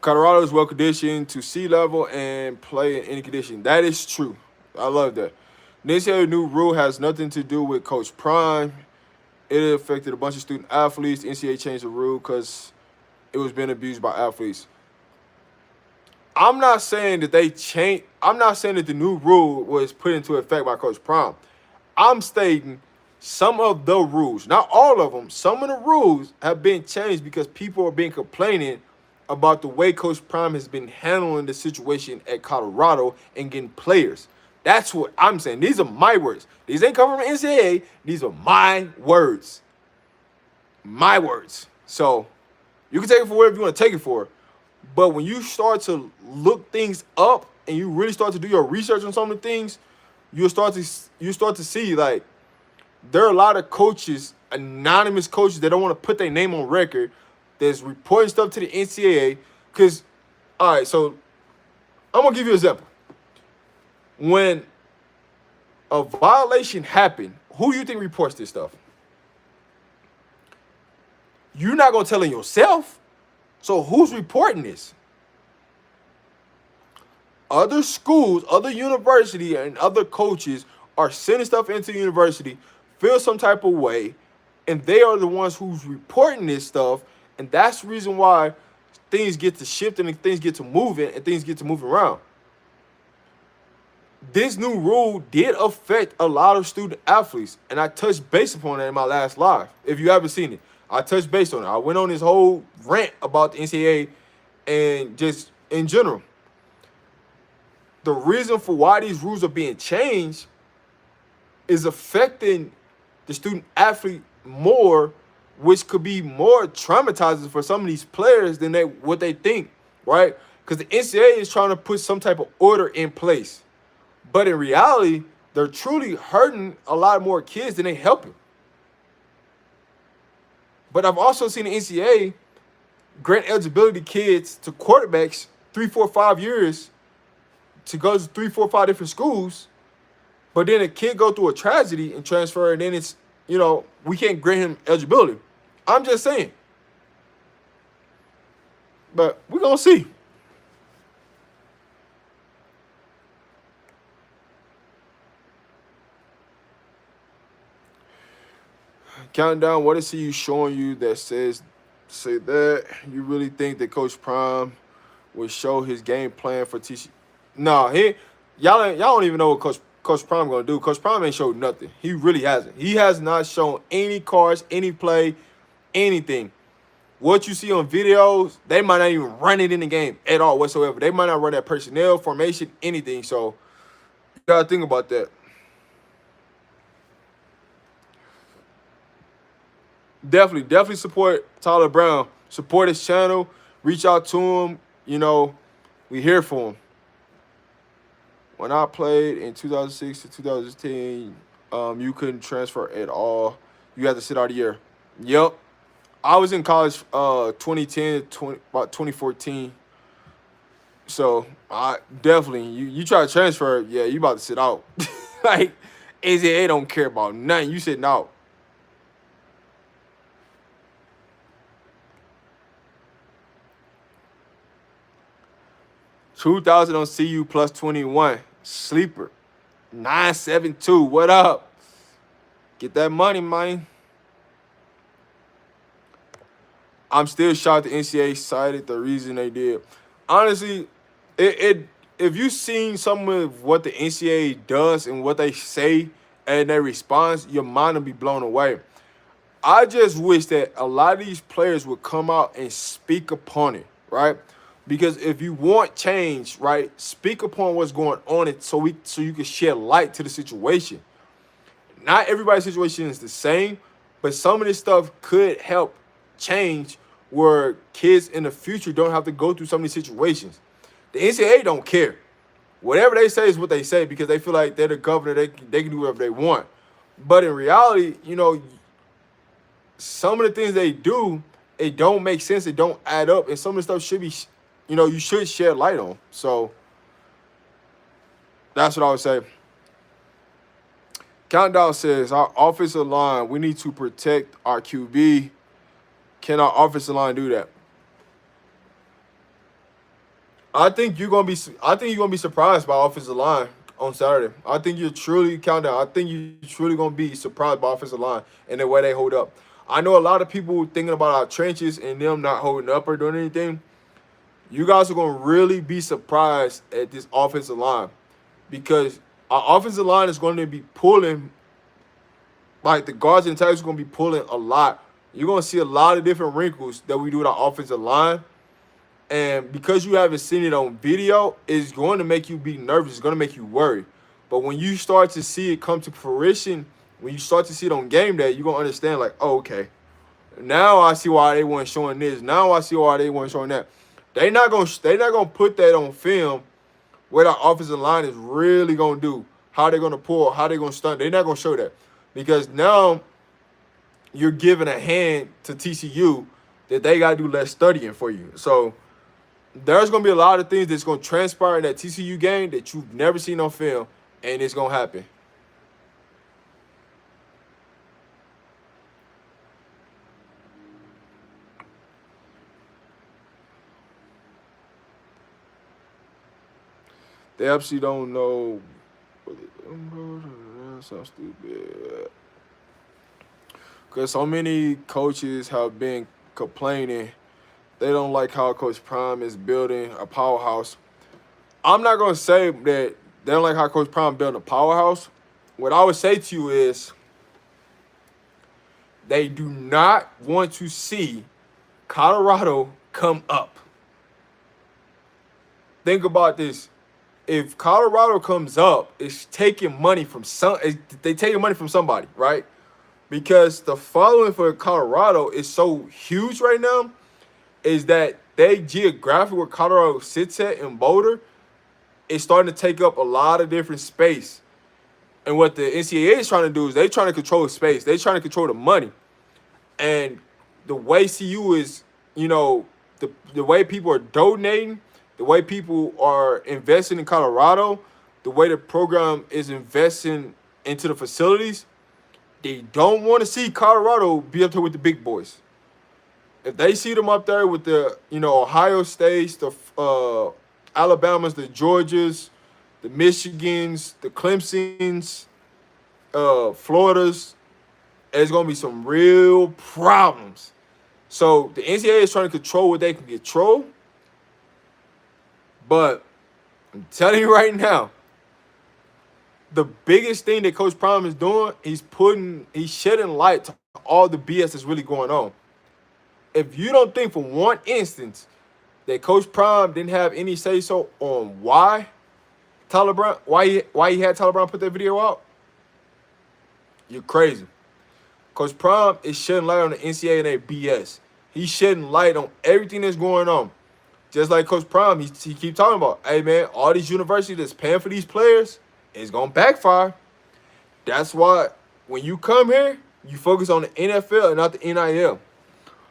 Colorado is well conditioned to sea level and play in any condition. That is true. I love that. The NCAA new rule has nothing to do with Coach Prime. It affected a bunch of student athletes. The NCAA changed the rule because it was being abused by athletes. I'm not saying that they changed. I'm not saying that the new rule was put into effect by Coach Prime. I'm stating some of the rules, not all of them, some of the rules have been changed because people are being complaining about the way Coach Prime has been handling the situation at Colorado and getting players. That's what I'm saying. These are my words. These ain't coming from NCAA. These are my words. My words. So you can take it for whatever you want to take it for. But when you start to look things up and you really start to do your research on some of the things, you start to see like there are a lot of coaches, anonymous coaches that don't want to put their name on record that's reporting stuff to the NCAA. Because, all right, so I'm going to give you an example. When a violation happened, who do you think reports this stuff? You're not going to tell it yourself. So who's reporting this? Other schools, other university, and other coaches are sending stuff into the university, feel some type of way, and they are the ones who's reporting this stuff, and that's the reason why things get to shifting and things get to moving and things get to moving around. This new rule did affect a lot of student athletes, and I touched base upon that in my last live. If you haven't seen it, I touched base on it. I went on this whole rant about the NCAA and just in general. The reason for why these rules are being changed is affecting the student athlete more, which could be more traumatizing for some of these players than what they think, right? Because the NCAA is trying to put some type of order in place. But in reality, they're truly hurting a lot more kids than they helping. But I've also seen the NCAA grant eligibility kids to quarterbacks 3, 4, 5 years to go to 3, 4, 5 different schools. But then a kid go through a tragedy and transfer, and then it's, we can't grant him eligibility. I'm just saying. But we're going to see. Countdown, what is he showing you that say that you really think that Coach Prime will show his game plan for TC? No, y'all don't even know what Coach Prime gonna do. Coach Prime ain't showed nothing. He really hasn't. He has not shown any cards, any play, anything. What you see on videos, they might not even run it in the game at all whatsoever. They might not run that personnel, formation, anything. So you gotta think about that. Definitely support Tyler Brown. Support his channel. Reach out to him. You know, we here for him. When I played in 2006 to 2010, you couldn't transfer at all. You had to sit out a year. Yep. I was in college 2010, about 2014. So I definitely you try to transfer, yeah, you about to sit out. Like AZA don't care about nothing. You sitting out. 2,000 on CU plus 21. Sleeper. 972. What up? Get that money, man. I'm still shocked the NCAA cited the reason they did. Honestly, if you seen some of what the NCAA does and what they say and their response, your mind will be blown away. I just wish that a lot of these players would come out and speak upon it, right? Because if you want change, right, speak upon what's going on it so you can shed light to the situation. Not everybody's situation is the same, but some of this stuff could help change where kids in the future don't have to go through some of these situations. The NCAA don't care. Whatever they say is what they say because they feel like they're the governor. They can do whatever they want. But in reality, you know, some of the things they do, it don't make sense. It don't add up. And some of the stuff should be, you know, you should shed light on. So that's what I would say. Countdown says, our offensive line, we need to protect our QB. Can our offensive line do that? I think you're gonna be surprised by offensive line on Saturday. I think you're truly Countdown. I think you're truly gonna be surprised by offensive line and the way they hold up. I know a lot of people thinking about our trenches and them not holding up or doing anything. You guys are gonna really be surprised at this offensive line because our offensive line is going to be pulling, like the guards and tackles are going to be pulling a lot. You're going to see a lot of different wrinkles that we do with our offensive line. And because you haven't seen it on video, it's going to make you be nervous. It's going to make you worry. But when you start to see it come to fruition, when you start to see it on game day, you're going to understand like, oh, okay. Now I see why they weren't showing this. Now I see why they weren't showing that. They're not gonna put that on film what our offensive line is really going to do, how they're going to pull, how they're going to stunt. They're not going to show that because now you're giving a hand to TCU that they got to do less studying for you. So there's going to be a lot of things that's going to transpire in that TCU game that you've never seen on film, and it's going to happen. They absolutely don't know. Sounds stupid. Because so many coaches have been complaining they don't like how Coach Prime is building a powerhouse. I'm not going to say that they don't like how Coach Prime built a powerhouse. What I would say to you is they do not want to see Colorado come up. Think about this. If Colorado comes up, it's taking money from they taking money from somebody, right? Because the following for Colorado is so huge right now, is that they geographic where Colorado sits at in Boulder is starting to take up a lot of different space. And what the NCAA is trying to do is they're trying to control space. They're trying to control the money. And the way CU is, you know, the way people are donating, the way people are investing in Colorado, the way the program is investing into the facilities, they don't want to see Colorado be up there with the big boys. If they see them up there with the, Ohio States, the Alabamas, the Georgias, the Michigans, the Clemsons, Floridas, there's gonna be some real problems. So the NCAA is trying to control what they can control. But I'm telling you right now, the biggest thing that Coach Prime is doing, he's shedding light to all the BS that's really going on. If you don't think for one instance that Coach Prime didn't have any say so on why he had Tyler Brown put that video out, you're crazy. Coach Prime is shedding light on the NCAA and their BS. He's shedding light on everything that's going on. Just like Coach Prime, he keep talking about, hey man, all these universities that's paying for these players is gonna backfire. That's why when you come here, you focus on the NFL and not the NIL.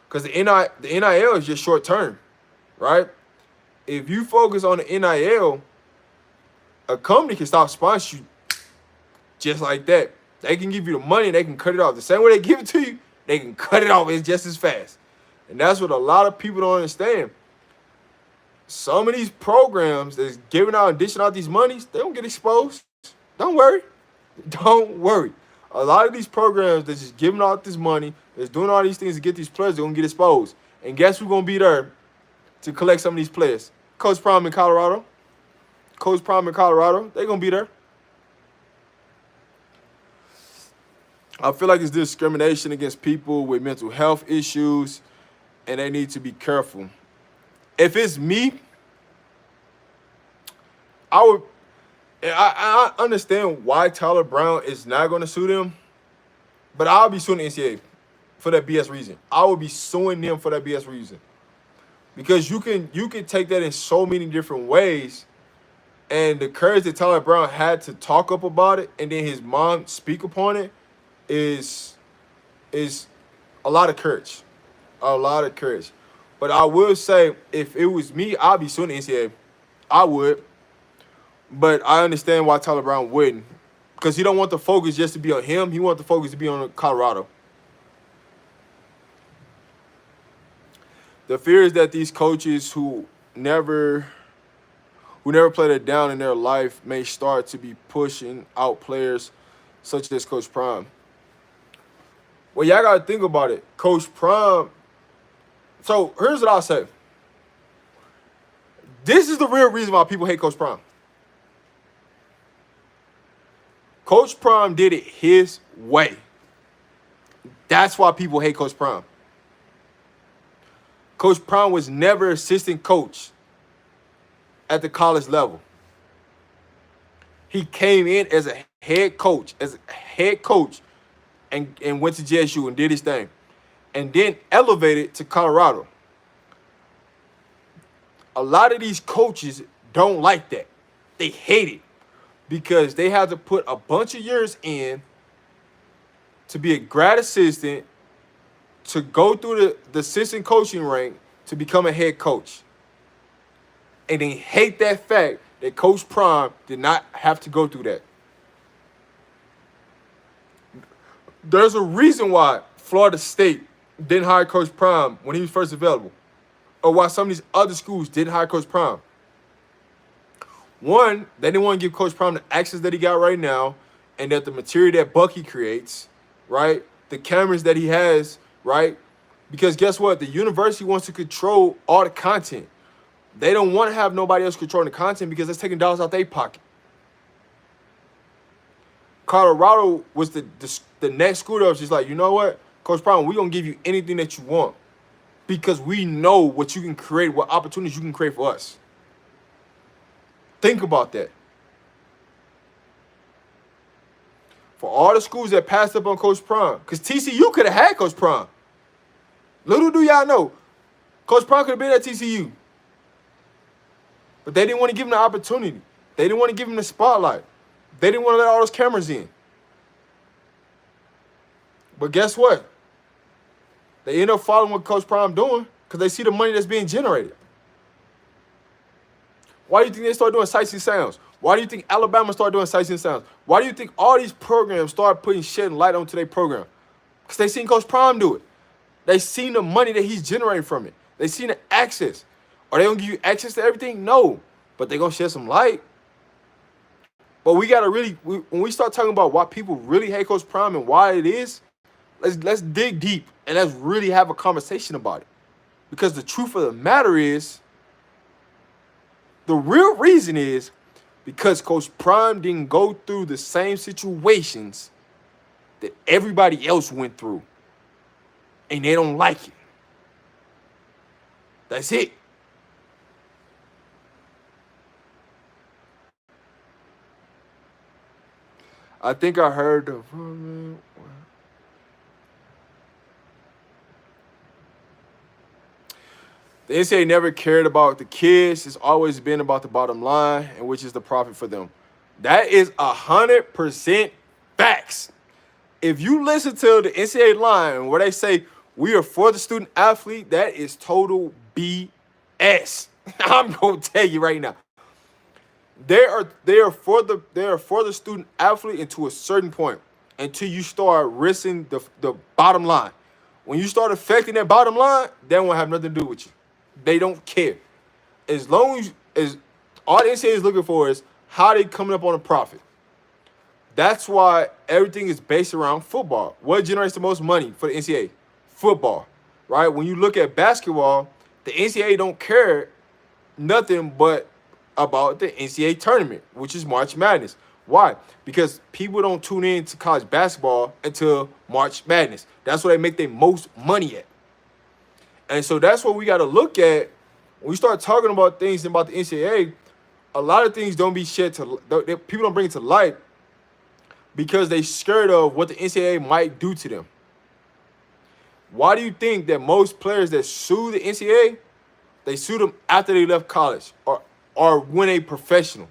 Because the NIL is just short term, right? If you focus on the NIL, a company can stop sponsoring you just like that. They can give you the money, they can cut it off. The same way they give it to you, they can cut it off. It's just as fast. And that's what a lot of people don't understand. Some of these programs that's giving out and dishing out these monies, they don't get exposed. Don't worry. Don't worry. A lot of these programs that's just giving out this money, that's doing all these things to get these players, they're going to get exposed. And guess who's going to be there to collect some of these players? Coach Prime in Colorado. Coach Prime in Colorado, they're going to be there. I feel like it's discrimination against people with mental health issues, and they need to be careful. If it's me, I understand why Tyler Brown is not going to sue them, but I'll be suing the NCAA for that BS reason. I will be suing them for that BS reason. Because you can take that in so many different ways, and the courage that Tyler Brown had to talk up about it and then his mom speak upon it is a lot of courage. A lot of courage. But I will say, if it was me, I'd be suing the NCAA. I would. But I understand why Tyler Brown wouldn't. Because he don't want the focus just to be on him. He wants the focus to be on Colorado. The fear is that these coaches who never played it down in their life may start to be pushing out players such as Coach Prime. Well, y'all got to think about it. Coach Prime. So here's what I'll say. This is the real reason why people hate Coach Prime. Coach Prime did it his way. That's why people hate Coach Prime. Coach Prime was never assistant coach at the college level. He came in as a head coach, and went to JSU and did his thing. And then elevated to Colorado. A lot of these coaches don't like that. They hate it because they have to put a bunch of years in to be a grad assistant, to go through the assistant coaching rank, to become a head coach. And they hate that fact that Coach Prime did not have to go through that. There's a reason why Florida State didn't hire Coach Prime when he was first available, or why some of these other schools didn't hire Coach Prime. One, they didn't want to give Coach Prime the access that he got right now, and that the material that Bucky creates, right, the cameras that he has, right, because guess what? The university wants to control all the content. They don't want to have nobody else controlling the content because that's taking dollars out their pocket. Colorado was the next school that was just like, you know what, Coach Prime, we're going to give you anything that you want because we know what you can create, what opportunities you can create for us. Think about that. For all the schools that passed up on Coach Prime, because TCU could have had Coach Prime. Little do y'all know, Coach Prime could have been at TCU. But they didn't want to give him the opportunity. They didn't want to give him the spotlight. They didn't want to let all those cameras in. But guess what? They end up following what Coach Prime doing because they see the money that's being generated. Why do you think they start doing sights and sounds? Why do you think Alabama started doing sights and sounds? Why do you think all these programs start putting shedding light onto their program? Because they seen Coach Prime do it. They seen the money that he's generating from it. They seen the access. Are they gonna give you access to everything? No, but they gonna shed some light. But we gotta really, when we start talking about why people really hate Coach Prime and why it is, let's dig deep and let's really have a conversation about it. Because the truth of the matter is, the real reason is because Coach Prime didn't go through the same situations that everybody else went through. And they don't like it. That's it. I think I heard of the NCAA never cared about the kids. It's always been about the bottom line, and which is the profit for them. That is 100% facts. If you listen to the NCAA line where they say we are for the student athlete, that is total BS. I'm gonna tell you right now. They are for the student athlete into a certain point until you start risking the bottom line. When you start affecting that bottom line, they won't have nothing to do with you. They don't care. As long as all the NCAA is looking for is how they coming up on a profit. That's why everything is based around football. What generates the most money for the NCAA? Football, right? When you look at basketball, the NCAA don't care nothing but about the NCAA tournament, which is March Madness. Why? Because people don't tune in to college basketball until March Madness. That's where they make their most money at. And so that's what we got to look at when we start talking about things about the NCAA. A lot of things don't be shed to people don't bring it to light because they scared of what the NCAA might do to them. Why do you think that most players that sue the NCAA, they sue them after they left college or when a professional?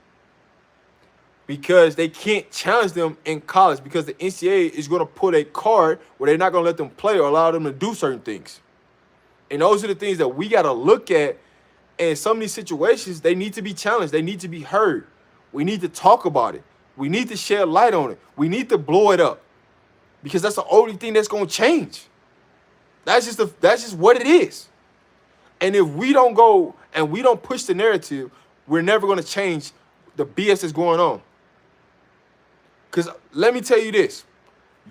Because they can't challenge them in college because the NCAA is going to put a card where they're not going to let them play or allow them to do certain things. And those are the things that we got to look at. And some of these situations, they need to be challenged. They need to be heard. We need to talk about it. We need to shed light on it. We need to blow it up because that's the only thing that's going to change. That's just what it is. And if we don't go and we don't push the narrative, we're never going to change the BS that's going on. Because let me tell you this.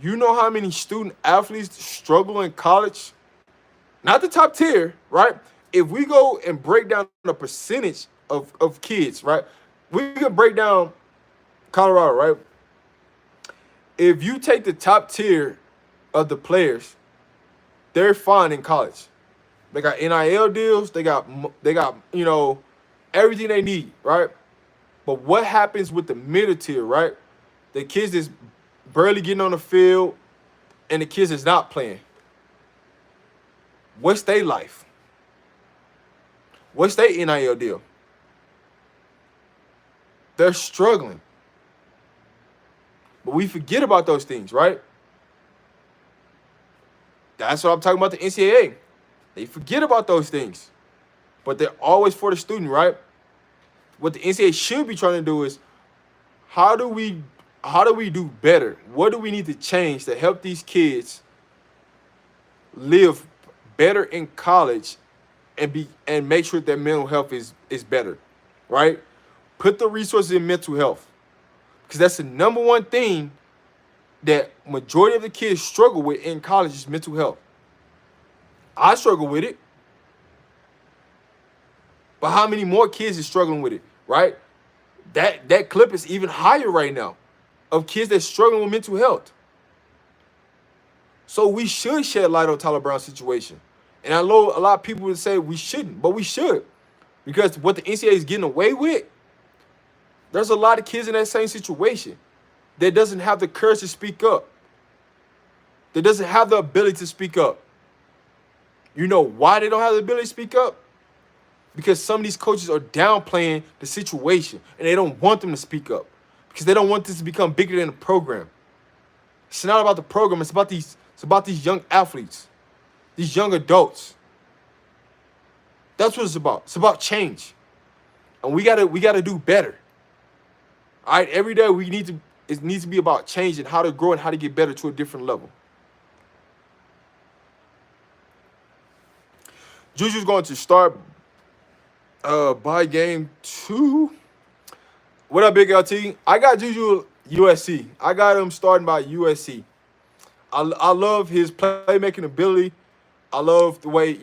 You know how many student athletes struggle in college? Not the top tier, right? If we go and break down the percentage of kids, right? We can break down Colorado, right? If you take the top tier of the players, they're fine in college. They got NIL deals. They got everything they need, right? But what happens with the middle tier, right? The kids is barely getting on the field, and the kids is not playing. What's their life? What's their NIL deal? They're struggling. But we forget about those things, right? That's what I'm talking about the NCAA. They forget about those things. But they're always for the student, right? What the NCAA should be trying to do is how do we do better? What do we need to change to help these kids live better in college and make sure that mental health is better, right? Put the resources in mental health because that's the number one thing that majority of the kids struggle with in college is mental health. I struggle with it, but how many more kids is struggling with it, right? That clip is even higher right now of kids that struggling with mental health. So we should shed light on Tyler Brown's situation. And I know a lot of people would say we shouldn't, but we should. Because what the NCAA is getting away with, there's a lot of kids in that same situation that doesn't have the courage to speak up. That doesn't have the ability to speak up. You know why they don't have the ability to speak up? Because some of these coaches are downplaying the situation and they don't want them to speak up because they don't want this to become bigger than the program. It's not about the program. It's about these young athletes, these young adults. That's what it's about. It's about change. And we gotta do better. All right, every day it needs to be about change and how to grow and how to get better to a different level. Juju's going to start by game 2. What up, Big LT? I got Juju USC. I got him starting by USC. I love his playmaking ability. I love the way,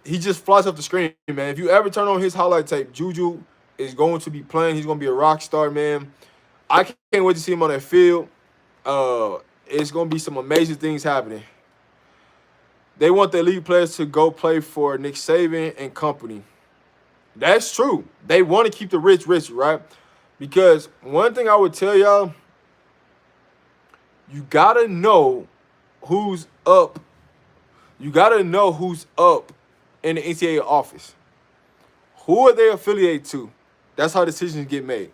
he just flies up the screen, man. If you ever turn on his highlight tape, Juju is going to be playing. He's going to be a rock star, man. I can't wait to see him on that field. It's going to be some amazing things happening. They want the elite players to go play for Nick Saban and company. That's true. They want to keep the rich, right? Because one thing I would tell y'all, you got to know who's up. You got to know who's up in the NCAA office. Who are they affiliated to? That's how decisions get made.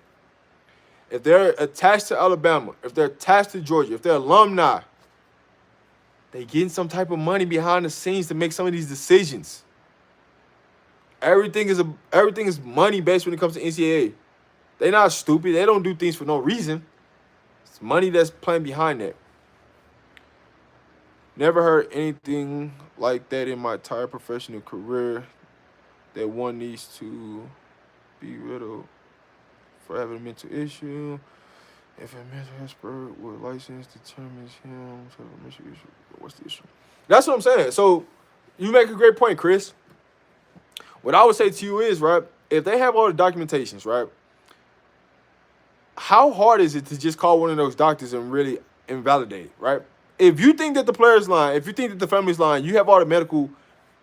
If they're attached to Alabama, if they're attached to Georgia, if they're alumni, they getting some type of money behind the scenes to make some of these decisions. Everything is money based when it comes to NCAA. They're not stupid. They don't do things for no reason. It's money that's playing behind that. Never heard anything like that in my entire professional career that one needs to be rid of for having a mental issue. If a mental expert with license determines him to have a mental issue, what's the issue? That's what I'm saying. So you make a great point, Chris. What I would say to you is, right, if they have all the documentations, right, how hard is it to just call one of those doctors and really invalidate, right? If you think that the player's lying, if you think that the family's lying, you have all the medical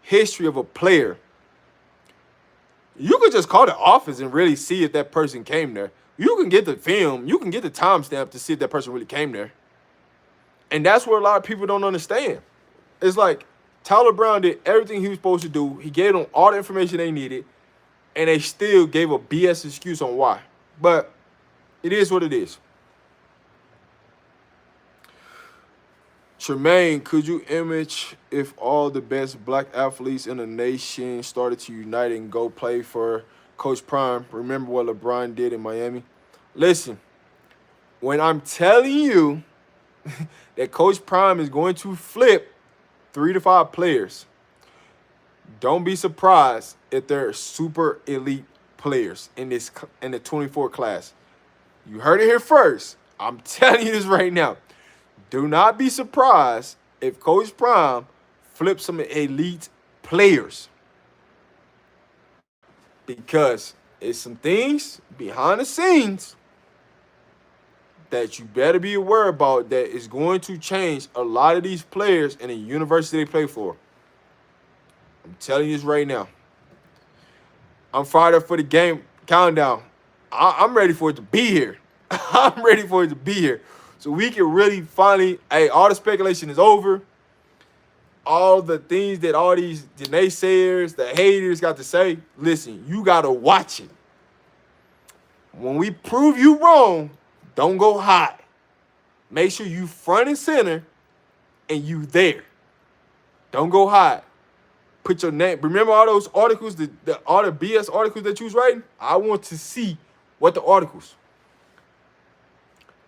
history of a player, you could just call the office and really see if that person came there. You can get the film, you can get the timestamp to see if that person really came there. And that's where a lot of people don't understand. It's like Tyler Brown did everything he was supposed to do. He gave them all the information they needed, and they still gave a BS excuse on why. But it is what it is. Tremaine, could you image if all the best black athletes in the nation started to unite and go play for Coach Prime? Remember what LeBron did in Miami? Listen, when I'm telling you that Coach Prime is going to flip 3 to 5 players, don't be surprised if they're super elite players in the 24 class. You heard it here first. I'm telling you this right now. Do not be surprised if Coach Prime flips some elite players. Because it's some things behind the scenes that you better be aware about that is going to change a lot of these players in the university they play for. I'm telling you this right now. I'm fired up for the game countdown. I'm ready for it to be here. I'm ready for it to be here. So we can really finally, all the speculation is over. All the things that all the naysayers, the haters got to say, listen, you got to watch it. When we prove you wrong, don't go high. Make sure you front and center and you there. Don't go high. Put your name. Remember all those articles, all the BS articles that you was writing? I want to see what the articles.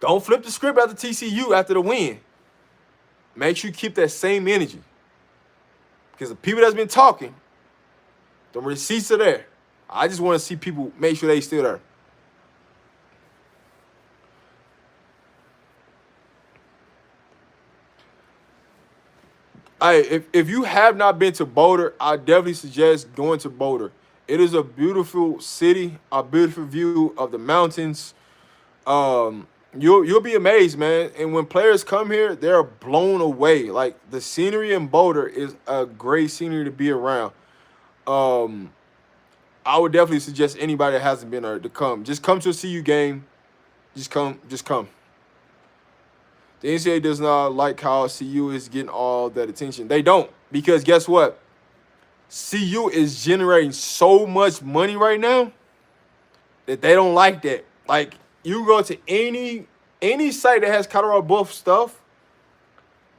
Don't flip the script after TCU after the win. Make sure you keep that same energy. Because the people that's been talking, the receipts are there. I just want to see people make sure they still there. If you have not been to Boulder, I definitely suggest going to Boulder. It is a beautiful city, a beautiful view of the mountains. You'll be amazed, man. And when players come here, they're blown away. Like, the scenery in Boulder is a great scenery to be around. I would definitely suggest anybody that hasn't been there to come. Just come to a CU game. Just come. The NCAA does not like how CU is getting all that attention. They don't. Because guess what? CU is generating so much money right now that they don't like that. Like, you go to any site that has Colorado Buff stuff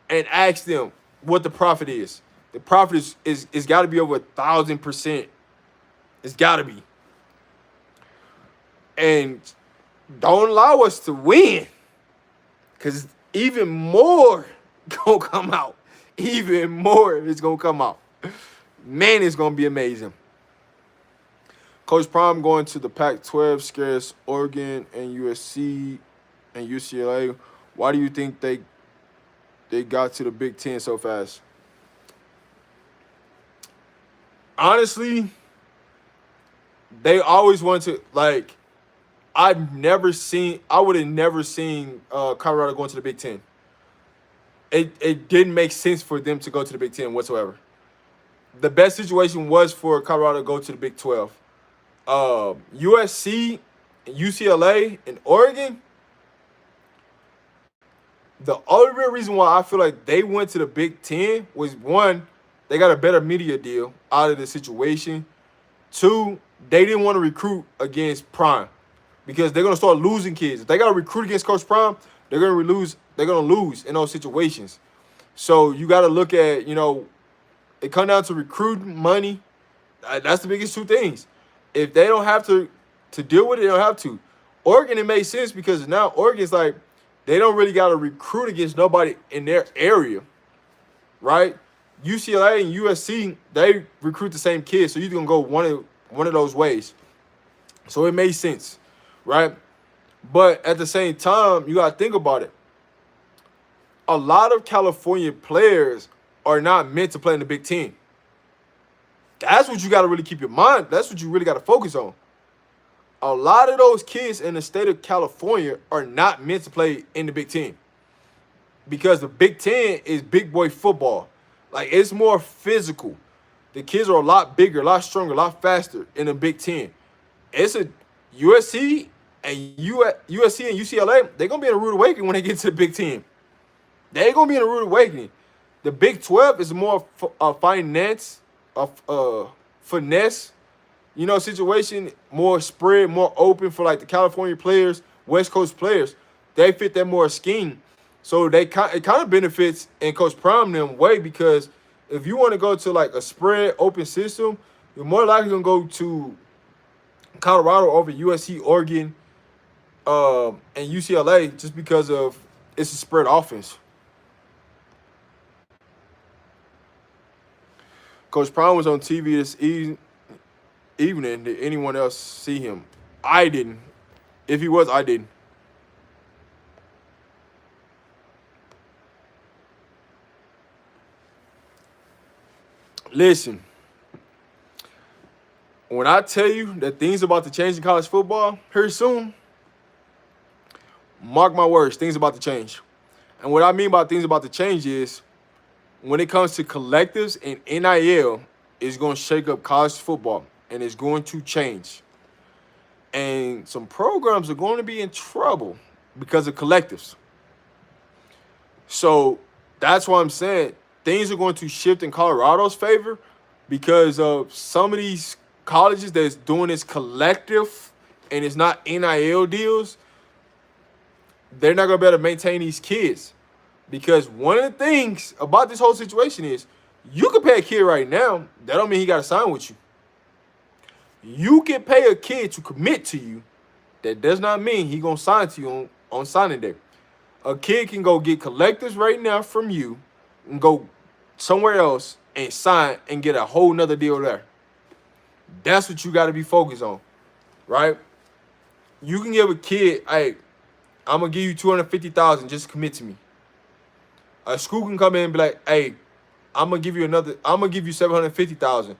and ask them what the profit is. The profit is got to be over 1,000%. It's got to be. And don't allow us to win, because even more gonna come out. Even more is gonna come out. Man, it's gonna be amazing. Coach Prime going to the Pac-12 scares Oregon and USC and UCLA. Why do you think they got to the Big Ten so fast? Honestly, they always want to like. I would have never seen Colorado going to the Big Ten. It didn't make sense for them to go to the Big Ten whatsoever. The best situation was for Colorado to go to the Big 12. USC, UCLA, and Oregon. The only real reason why I feel like they went to the Big Ten was one, they got a better media deal out of the situation. Two, they didn't want to recruit against Prime because they're gonna start losing kids. If they gotta recruit against Coach Prime, they're gonna lose. They're gonna lose in those situations. So you got to look at it comes down to recruiting, money. That's the biggest two things. If they don't have to deal with it, they don't have to. Oregon, it makes sense because now Oregon's like they don't really got to recruit against nobody in their area, right? UCLA and USC, they recruit the same kids, so you're gonna go one of those ways. So it made sense, right? But at the same time, you gotta think about it. A lot of California players are not meant to play in the Big Ten. That's what you got to really keep in mind. That's what you really got to focus on. A lot of those kids in the state of California are not meant to play in the Big Ten because the Big Ten is big boy football. Like, it's more physical. The kids are a lot bigger, a lot stronger, a lot faster in the Big Ten. It's a USC and UCLA, they're going to be in a rude awakening when they get to the Big Ten. They're going to be in a rude awakening. The Big 12 is more finesse, finesse, situation, more spread, more open for like the California players, West Coast players. They fit that more scheme. So it kind of benefits in Coach Prime them way because if you want to go to like a spread open system, you're more likely going to go to Colorado over USC, Oregon, and UCLA just because of it's a spread offense. Coach Prime was on TV this evening. Did anyone else see him? I didn't. If he was, I didn't. Listen, when I tell you that things about to change in college football here soon, mark my words, things about to change. And what I mean by things about to change is when it comes to collectives and NIL, it's going to shake up college football, and it's going to change. And some programs are going to be in trouble because of collectives. So that's why I'm saying things are going to shift in Colorado's favor because of some of these colleges that's doing this collective and it's not NIL deals. They're not going to be able to maintain these kids. Because one of the things about this whole situation is you can pay a kid right now. That don't mean he got to sign with you. You can pay a kid to commit to you. That does not mean he going to sign to you on signing day. A kid can go get collectives right now from you and go somewhere else and sign and get a whole nother deal there. That's what you got to be focused on, right? You can give a kid, hey, I'm going to give you $250,000, just commit to me. A school can come in and be like, hey, I'm gonna give you $750,000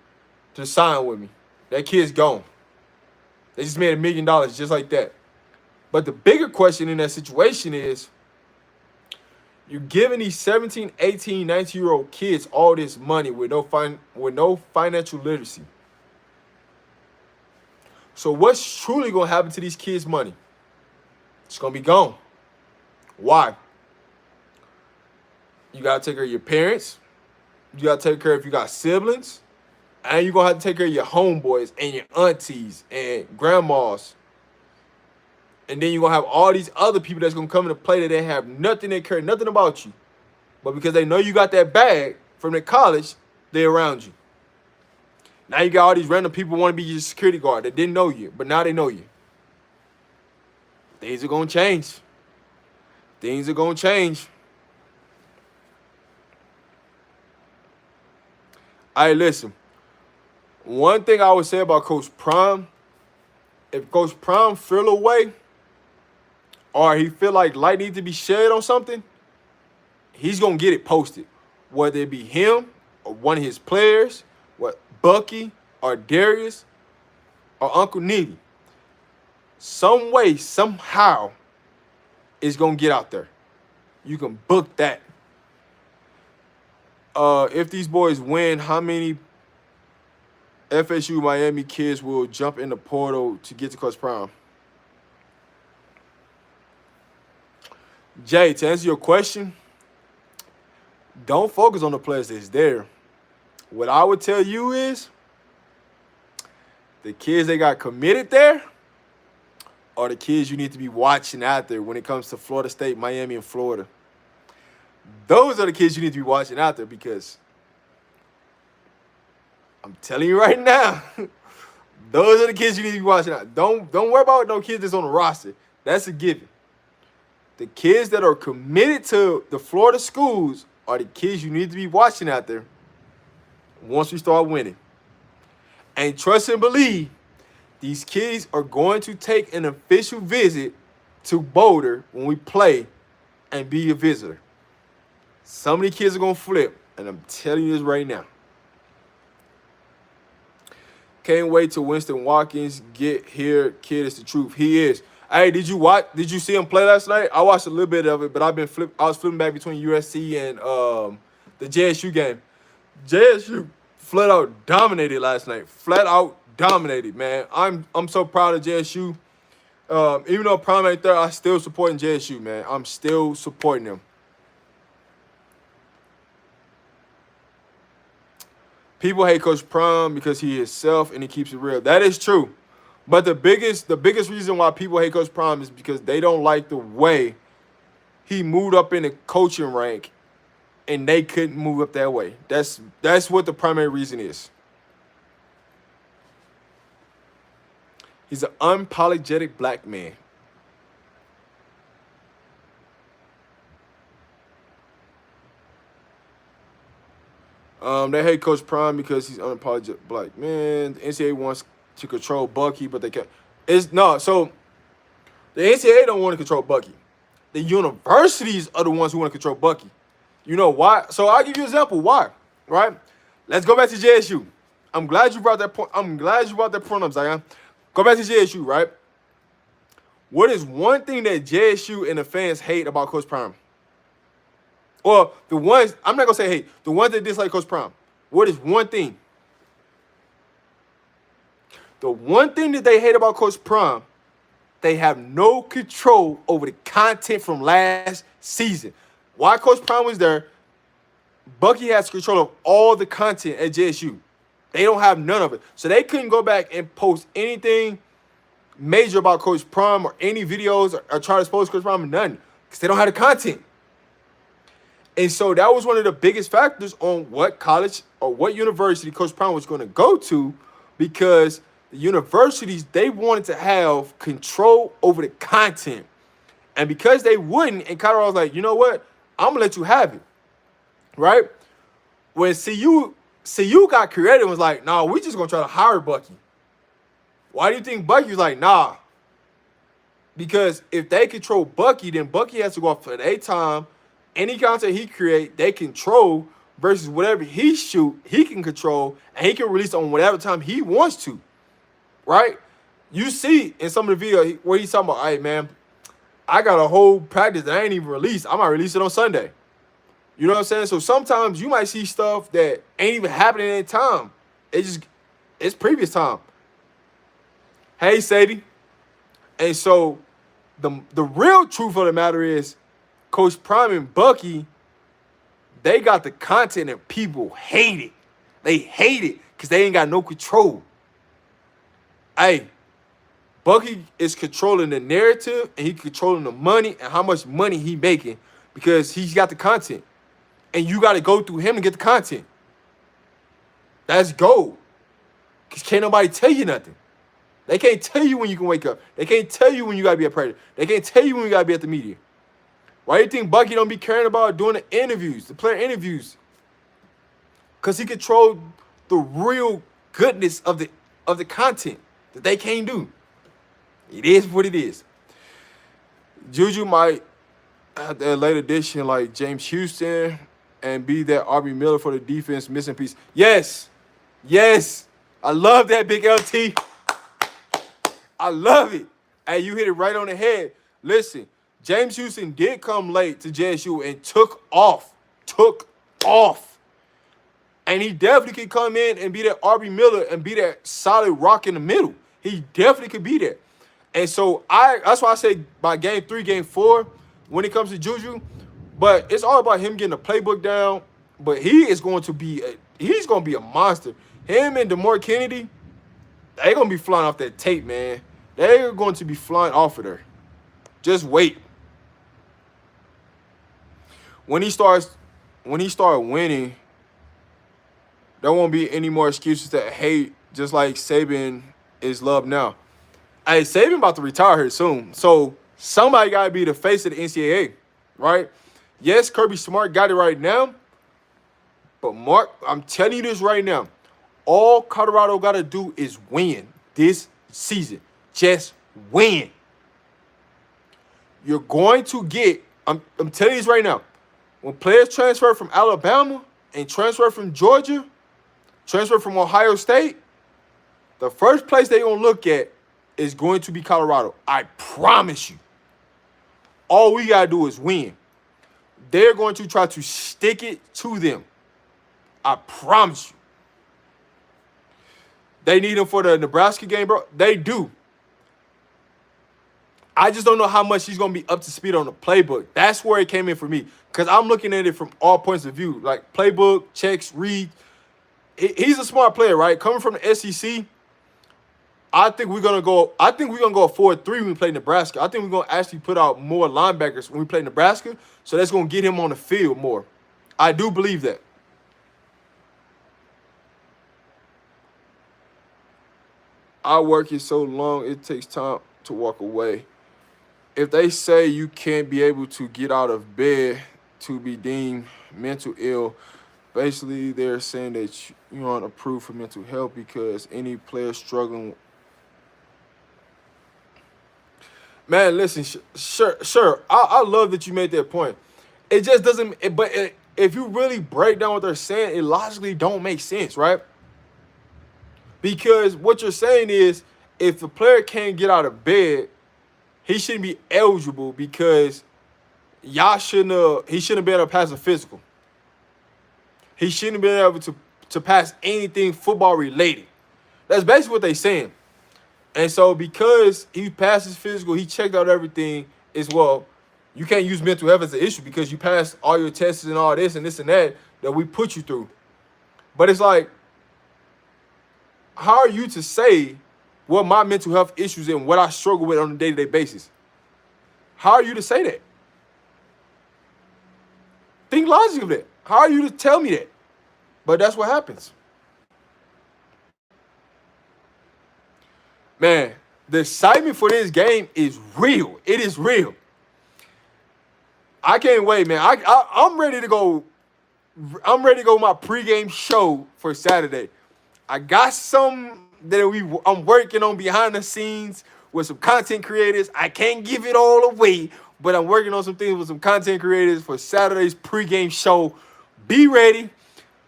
to sign with me. That kid's gone. They just made $1 million just like that. But the bigger question in that situation is you're giving these 17, 18, 19-year-old kids all this money with no financial literacy. So what's truly gonna happen to these kids' money? It's gonna be gone. Why? You got to take care of your parents. You got to take care of if you got siblings. And you're going to have to take care of your homeboys and your aunties and grandmas. And then you're going to have all these other people that's going to come into play that they have nothing, they care nothing about you. But because they know you got that bag from the college, they're around you. Now you got all these random people who want to be your security guard that didn't know you, but now they know you. Things are going to change. Things are going to change. Hey, listen, One thing I would say about Coach Prime, if Coach Prime feel away or he feel like light needs to be shed on something, he's gonna get it posted. Whether it be him or one of his players, what Bucky or Darius or Uncle Needy. Some way, somehow, it's gonna get out there. You can book that. If these boys win, how many FSU Miami kids will jump in the portal to get to Coach Prime? Jay, to answer your question, don't focus on the players that's there. What I would tell you is the kids that got committed there are the kids you need to be watching out there when it comes to Florida State, Miami, and Florida. Those are the kids you need to be watching out there because I'm telling you right now, those are the kids you need to be watching out. Don't worry about no kids that's on the roster. That's a given. The kids that are committed to the Florida schools are the kids you need to be watching out there once we start winning. And trust and believe, these kids are going to take an official visit to Boulder when we play and be a visitor. Some of these kids are going to flip, and I'm telling you this right now. Can't wait till Winston Watkins get here. Kid is the truth. He is. Hey, did you see him play last night? I watched a little bit of it, but I was flipping back between USC and the JSU game. JSU flat out dominated last night. Flat out dominated, man. I'm so proud of JSU. Even though Prime ain't there, I still supporting JSU, man. I'm still supporting them. People hate Coach Prime because he is self and he keeps it real. That is true. But the biggest reason why people hate Coach Prime is because they don't like the way he moved up in the coaching rank and they couldn't move up that way. That's what the primary reason is. He's an unapologetic black man. They hate Coach Prime because he's unapologetic black man. The NCAA wants to control Bucky, but they can't. So the NCAA don't want to control Bucky. The universities are the ones who want to control Bucky. You know why? So I'll give you an example why, right? Let's go back to JSU. I'm glad you brought that point. Up, Zion. Go back to JSU, right? What is one thing that JSU and the fans hate about Coach Prime? Or the ones, I'm not going to say hate, the ones that dislike Coach Prime. What is one thing? The one thing that they hate about Coach Prime, they have no control over the content from last season. While Coach Prime was there, Bucky has control of all the content at JSU. They don't have none of it. So they couldn't go back and post anything major about Coach Prime or any videos or try to expose Coach Prime or none because they don't have the content. And so that was one of the biggest factors on what college or what university Coach Prime was going to go to because the universities, they wanted to have control over the content. And because they wouldn't, and Colorado was like, you know what? I'm going to let you have it. Right? When CU got creative and was like, nah, we just going to try to hire Bucky. Why do you think Bucky was like, nah? Because if they control Bucky, then Bucky has to go off for their time. Any content he create, they control versus whatever he shoot, he can control, and he can release on whatever time he wants to, right? You see in some of the video where he's talking about, hey, man, I got a whole practice that I ain't even released. I might release it on Sunday. You know what I'm saying? So sometimes you might see stuff that ain't even happening in time. It's previous time. Hey, Sadie. And so the real truth of the matter is Coach Prime and Bucky, they got the content and people hate it. They hate it because they ain't got no control. Hey, Bucky is controlling the narrative and he controlling the money and how much money he making because he's got the content. And you got to go through him to get the content. That's gold. Because can't nobody tell you nothing. They can't tell you when you can wake up. They can't tell you when you got to be a predator. They can't tell you when you got to be at the media. Why do you think Bucky don't be caring about doing the interviews, the player interviews? Because he controlled the real goodness of the content that they can't do. It is what it is. Juju might have that late addition like James Houston and be that RB Miller for the defense missing piece. Yes. Yes. I love that, big LT. I love it. And you hit it right on the head. Listen, James Houston did come late to JSU and took off. Took off. And he definitely could come in and be that RB Miller and be that solid rock in the middle. He definitely could be there. And so that's why I say by game 3, game 4, when it comes to Juju, but it's all about him getting the playbook down. But he's going to be a monster. Him and DeMar Kennedy, they're going to be flying off that tape, man. They're going to be flying off of there. Just wait. When he starts winning, there won't be any more excuses to hate, just like Saban is loved now. Hey, Saban about to retire here soon. So somebody got to be the face of the NCAA, right? Yes, Kirby Smart got it right now. But Mark, I'm telling you this right now. All Colorado got to do is win this season. Just win. You're going to get, I'm telling you this right now. When players transfer from Alabama and transfer from Georgia, transfer from Ohio State, the first place they're going to look at is going to be Colorado. I promise you. All we got to do is win. They're going to try to stick it to them. I promise you. They need him for the Nebraska game, bro. They do. I just don't know how much he's going to be up to speed on the playbook. That's where it came in for me. Because I'm looking at it from all points of view. Like playbook, checks, read. He's a smart player, right? Coming from the SEC, I think we're gonna go 4-3 when we play Nebraska. I think we're gonna actually put out more linebackers when we play Nebraska. So that's gonna get him on the field more. I do believe that. Our work is so long, it takes time to walk away. If they say you can't be able to get out of bed to be deemed mental ill, basically they're saying that you aren't approved for mental health because any player struggling. Man, listen, sure. I love that you made that point. It just doesn't, if you really break down what they're saying, it logically don't make sense, right? Because what you're saying is if the player can't get out of bed, he shouldn't be eligible because he shouldn't be able to pass a physical. He shouldn't be able to pass anything football related. That's basically what they're saying. And so because he passed his physical, he checked out everything as well. You can't use mental health as an issue because you passed all your tests and all this and that we put you through. But it's like, how are you to say what my mental health issues and what I struggle with on a day-to-day basis? How are you to say that? Think logically of that. How are you to tell me that? But that's what happens. Man, the excitement for this game is real. It is real. I can't wait, man. I'm ready to go. I'm ready to go my pregame show for Saturday. I got some that I'm working on behind the scenes with some content creators. I can't give it all away, but I'm working on some things with some content creators for Saturday's pregame show. Be ready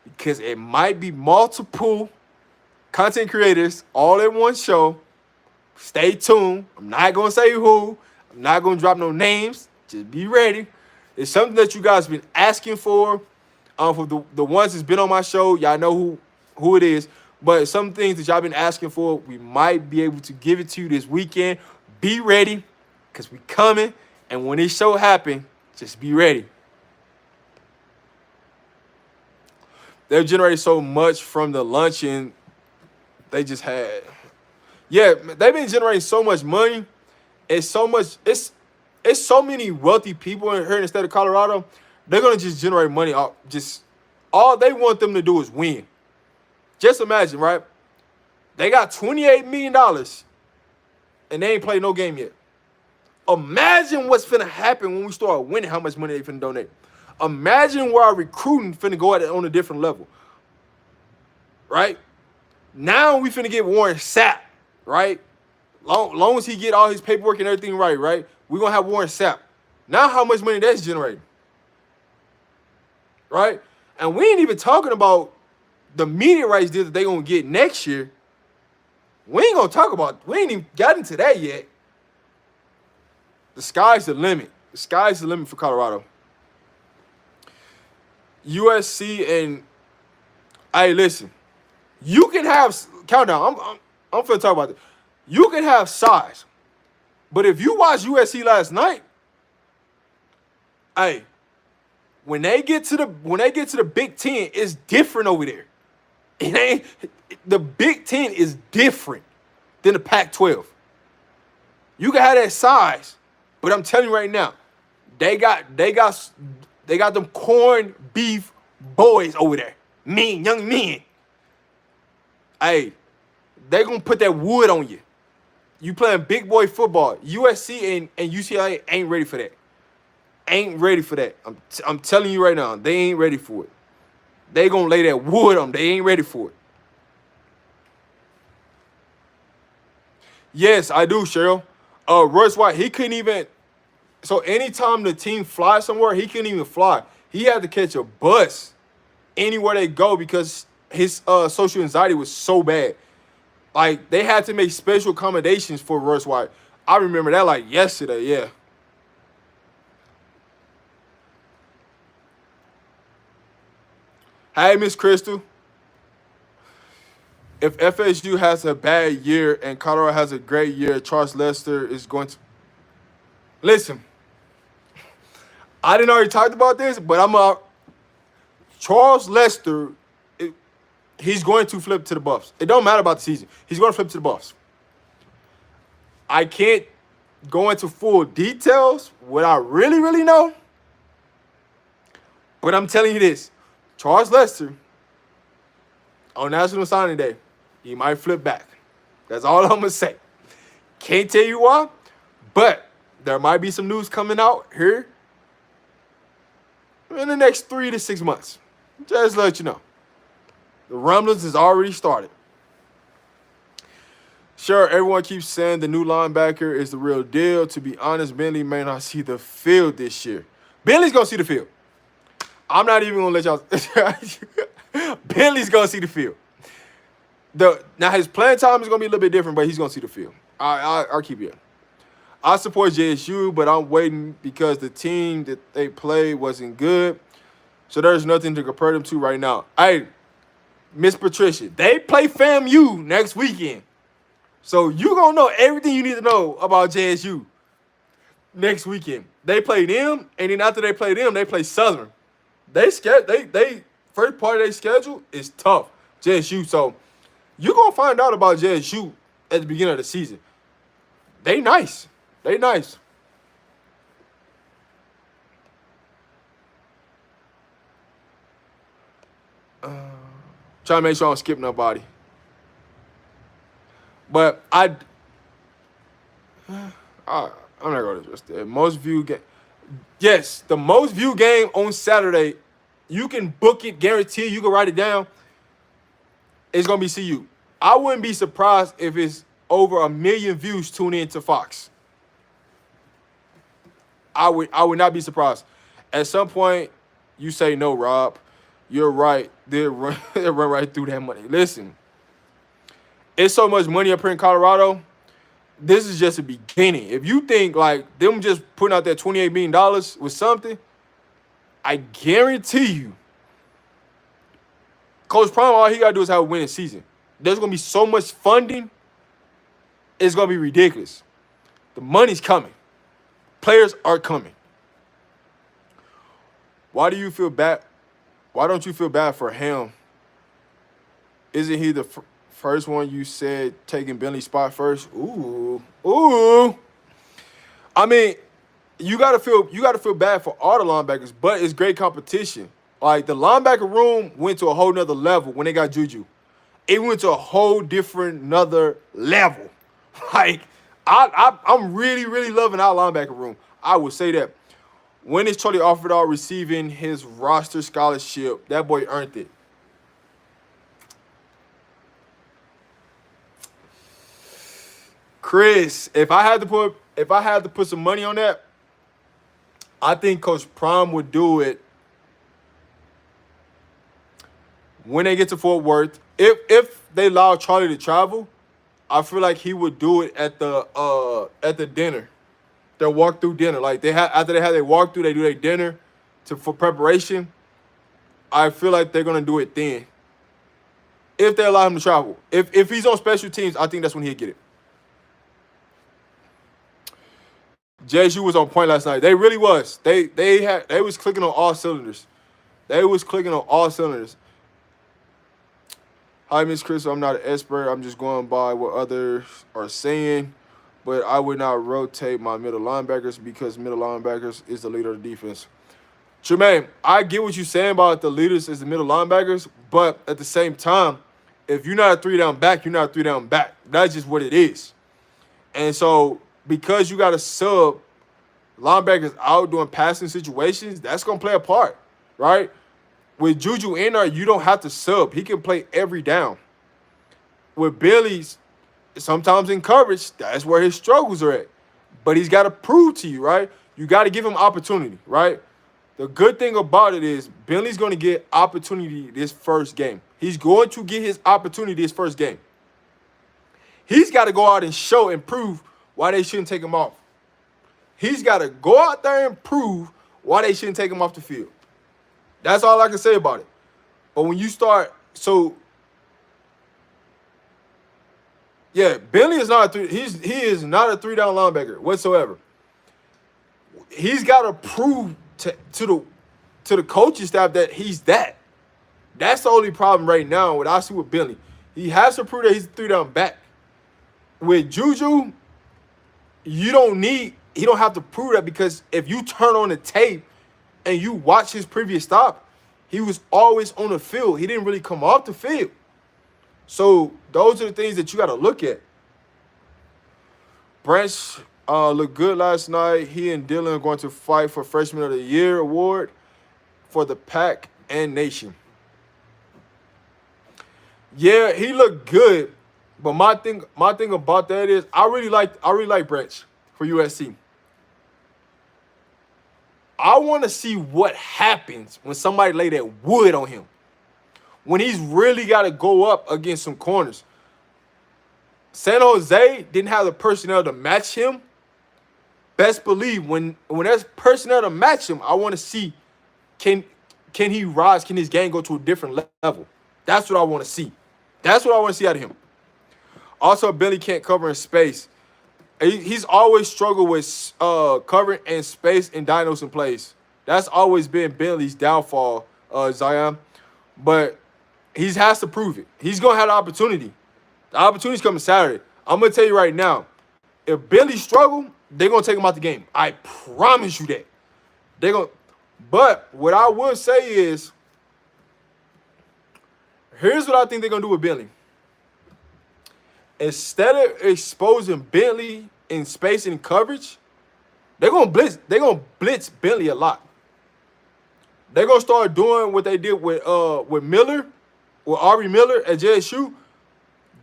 because it might be multiple content creators all in one show. Stay tuned. I'm not going to say who. I'm not going to drop no names. Just be ready. It's something that you guys have been asking for the ones that's been on my show. Y'all know who it is. But some things that y'all been asking for, we might be able to give it to you this weekend. Be ready because we coming. And when this show happen, just be ready. They've generated so much from the luncheon they just had. Yeah, they've been generating so much money. It's so so many wealthy people here in the state of Colorado. They're gonna just generate money. All they want them to do is win. Just imagine, right? They got $28 million and they ain't played no game yet. Imagine what's finna happen when we start winning, how much money they finna donate. Imagine where our recruiting finna go at it on a different level. Right? Now we finna get Warren Sapp, right? Long as he get all his paperwork and everything right? We're gonna have Warren Sapp. Now how much money that's generating, right? And we ain't even talking about the media rights deal that they gonna get next year. We ain't gonna talk about, we ain't even got into that yet. The sky's the limit. The sky's the limit for Colorado. USC and, hey, listen, you can have, countdown, I'm finna talk about this. You can have size, but if you watch USC last night, hey, when they get to the Big Ten, it's different over there. It ain't, the Big Ten is different than the Pac-12. You can have that size, but I'm telling you right now, they got them corned beef boys over there. Men, young men. Hey, they gonna put that wood on you. You playing big boy football. USC and UCLA ain't ready for that. Ain't ready for that. I'm telling you right now, they ain't ready for it. They gonna lay that wood on them. They ain't ready for it. Yes, I do, Cheryl. Royce White, he couldn't even. So anytime the team flies somewhere, he couldn't even fly. He had to catch a bus anywhere they go because his social anxiety was so bad. Like, they had to make special accommodations for Royce White. I remember that like yesterday, yeah. Hey, Miss Crystal. If FSU has a bad year and Colorado has a great year, Charles Lester is going to... Listen, I didn't already talk about this, but Charles Lester, he's going to flip to the Buffs. It don't matter about the season. He's going to flip to the Buffs. I can't go into full details, what I really, really know. But I'm telling you this. Charles Lester, on National Signing Day, he might flip back. That's all I'm going to say. Can't tell you why, but there might be some news coming out here in the next 3 to 6 months. Just to let you know. The rumblings has already started. Sure, everyone keeps saying the new linebacker is the real deal. To be honest, Bentley may not see the field this year. Bentley's going to see the field. I'm not even going to let y'all. Bentley's going to see the field. Now, his playing time is going to be a little bit different, but he's going to see the field. I'll keep it. I support JSU, but I'm waiting because the team that they played wasn't good. So there's nothing to compare them to right now. Hey, Miss Patricia, they play FAMU next weekend. So you going to know everything you need to know about JSU next weekend. They play them, and then after they play them, they play Southern. They first part of their schedule is tough, JSU. So you're going to find out about JSU at the beginning of the season. They nice. They nice. Trying to make sure I don't skip nobody. But I'm not going to just most viewed game. Yes, the most viewed game on Saturday. You can book it, guarantee you can write it down. It's going to be CU. I wouldn't be surprised if it's over 1 million views tune in to Fox. I would not be surprised. At some point, you say, no, Rob, you're right. They'll run right through that money. Listen, it's so much money up here in Colorado. This is just a beginning. If you think like them just putting out that $28 million was something, I guarantee you, Coach Prime, all he got to do is have a winning season. There's going to be so much funding, it's going to be ridiculous. The money's coming. Players are coming. Why do you feel bad? Why don't you feel bad for him? Isn't he the first one you said taking Bentley's spot first? Ooh. I mean, you gotta feel bad for all the linebackers, but it's great competition. Like, the linebacker room went to a whole nother level when they got Juju. It went to a whole different nother level. Like, I'm really, really loving our linebacker room. I would say that. When is Charlie Offerdahl receiving his roster scholarship? That boy earned it. Chris, if I had to put some money on that, I think Coach Prime would do it when they get to Fort Worth. If they allow Charlie to travel, I feel like he would do it at the dinner. Their walk through dinner. Like after they have their walk through, they do their dinner for preparation. I feel like they're gonna do it then. If they allow him to travel. If he's on special teams, I think that's when he'll get it. JSU was on point last night. They really was. They was clicking on all cylinders. They was clicking on all cylinders. Hi, Miss Chris. I'm not an expert. I'm just going by what others are saying. But I would not rotate my middle linebackers because middle linebackers is the leader of the defense. Jermaine, I get what you're saying about the leaders as the middle linebackers, but at the same time, if you're not a 3-down back, you're not a 3-down back. That's just what it is. And so because you got to sub linebackers out doing passing situations, that's going to play a part, right? With Juju in there, you don't have to sub. He can play every down. With Billy's, sometimes in coverage, that's where his struggles are at. But he's got to prove to you, right? You got to give him opportunity, right? The good thing about it is Billy's going to get opportunity this first game. He's going to get his opportunity this first game. He's got to go out and show and prove why they shouldn't take him off. He's got to go out there and prove why they shouldn't take him off the field. That's all I can say about it. But when you start, Billy is not he is not a 3-down linebacker whatsoever. He's got to prove to the coaching staff that he's that. That's the only problem right now. What I see with Billy, he has to prove that he's a 3-down back. With Juju, he don't have to prove that, because if you turn on the tape and you watch his previous stop, he was always on the field. He didn't really come off the field. So those are the things that you got to look at. Branch looked good last night. He and Dylan are going to fight for Freshman of the Year award for the Pack and Nation. Yeah, he looked good, but my thing about that is I really like Branch for USC. I want to see what happens when somebody lay that wood on him. When he's really got to go up against some corners. San Jose didn't have the personnel to match him. Best believe when there's personnel to match him, I want to see can he rise? Can his game go to a different level? That's what I want to see. That's what I want to see out of him. Also, Billy can't cover in space. He's always struggled with covering in space and diagnosing plays. That's always been Billy's downfall, Zion. But he has to prove it. He's going to have the opportunity. The opportunity's coming Saturday. I'm going to tell you right now, if Billy struggle, they're going to take him out the game. I promise you that. But what I will say is, here's what I think they're going to do with Billy. Instead of exposing Bentley in space and coverage, they're gonna blitz Bentley a lot. They're gonna start doing what they did with Miller, with Aubrey Miller at JSU.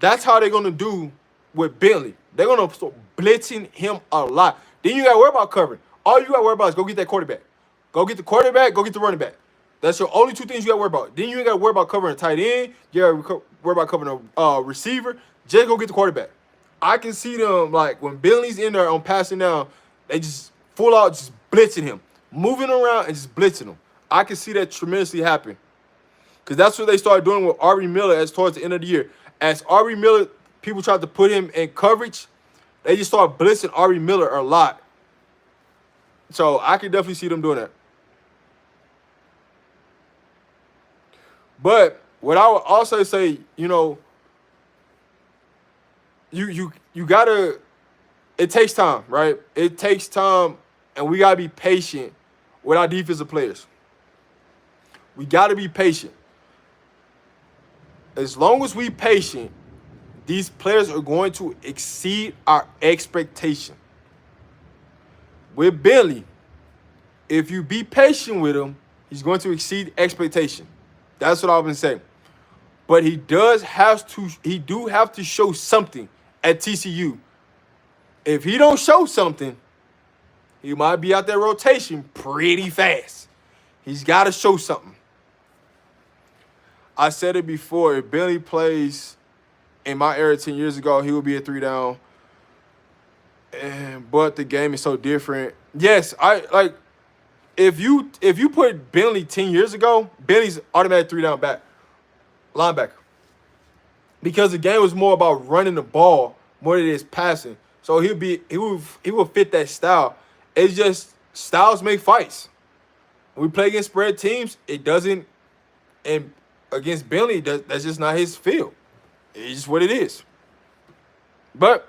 That's how they're gonna do with Bentley. They're gonna start blitzing him a lot. Then you gotta worry about covering. All you gotta worry about is go get that quarterback. Go get the quarterback, go get the running back. That's your only two things you gotta worry about. Then you ain't gotta worry about covering a tight end. You gotta worry about covering a receiver. Just go get the quarterback. I can see them, like, when Billy's in there on passing down, they just full out just blitzing him. Moving around and just blitzing him. I can see that tremendously happen. Because that's what they started doing with Aubrey Miller as towards the end of the year. As Aubrey Miller, people tried to put him in coverage, they just started blitzing Aubrey Miller a lot. So I can definitely see them doing that. But what I would also say, you gotta, it takes time, right? It takes time, and we gotta be patient with our defensive players. We gotta be patient. As long as we patient, these players are going to exceed our expectation. With Billy, if you be patient with him, he's going to exceed expectation. That's what I've been saying. But he do have to show something at TCU If he don't show something, he might be out there rotation pretty fast. He's got to show something. I said it before. If Bentley plays in my era 10 years ago, he would be a 3-down. But the game is so different. Yes, I like if you put Bentley 10 years ago, Bentley's automatic 3-down back linebacker. Because the game was more about running the ball more than it is passing. So he will fit that style. It's just styles make fights. When we play against spread teams, it doesn't, and against Bentley, that's just not his field. It's just what it is. But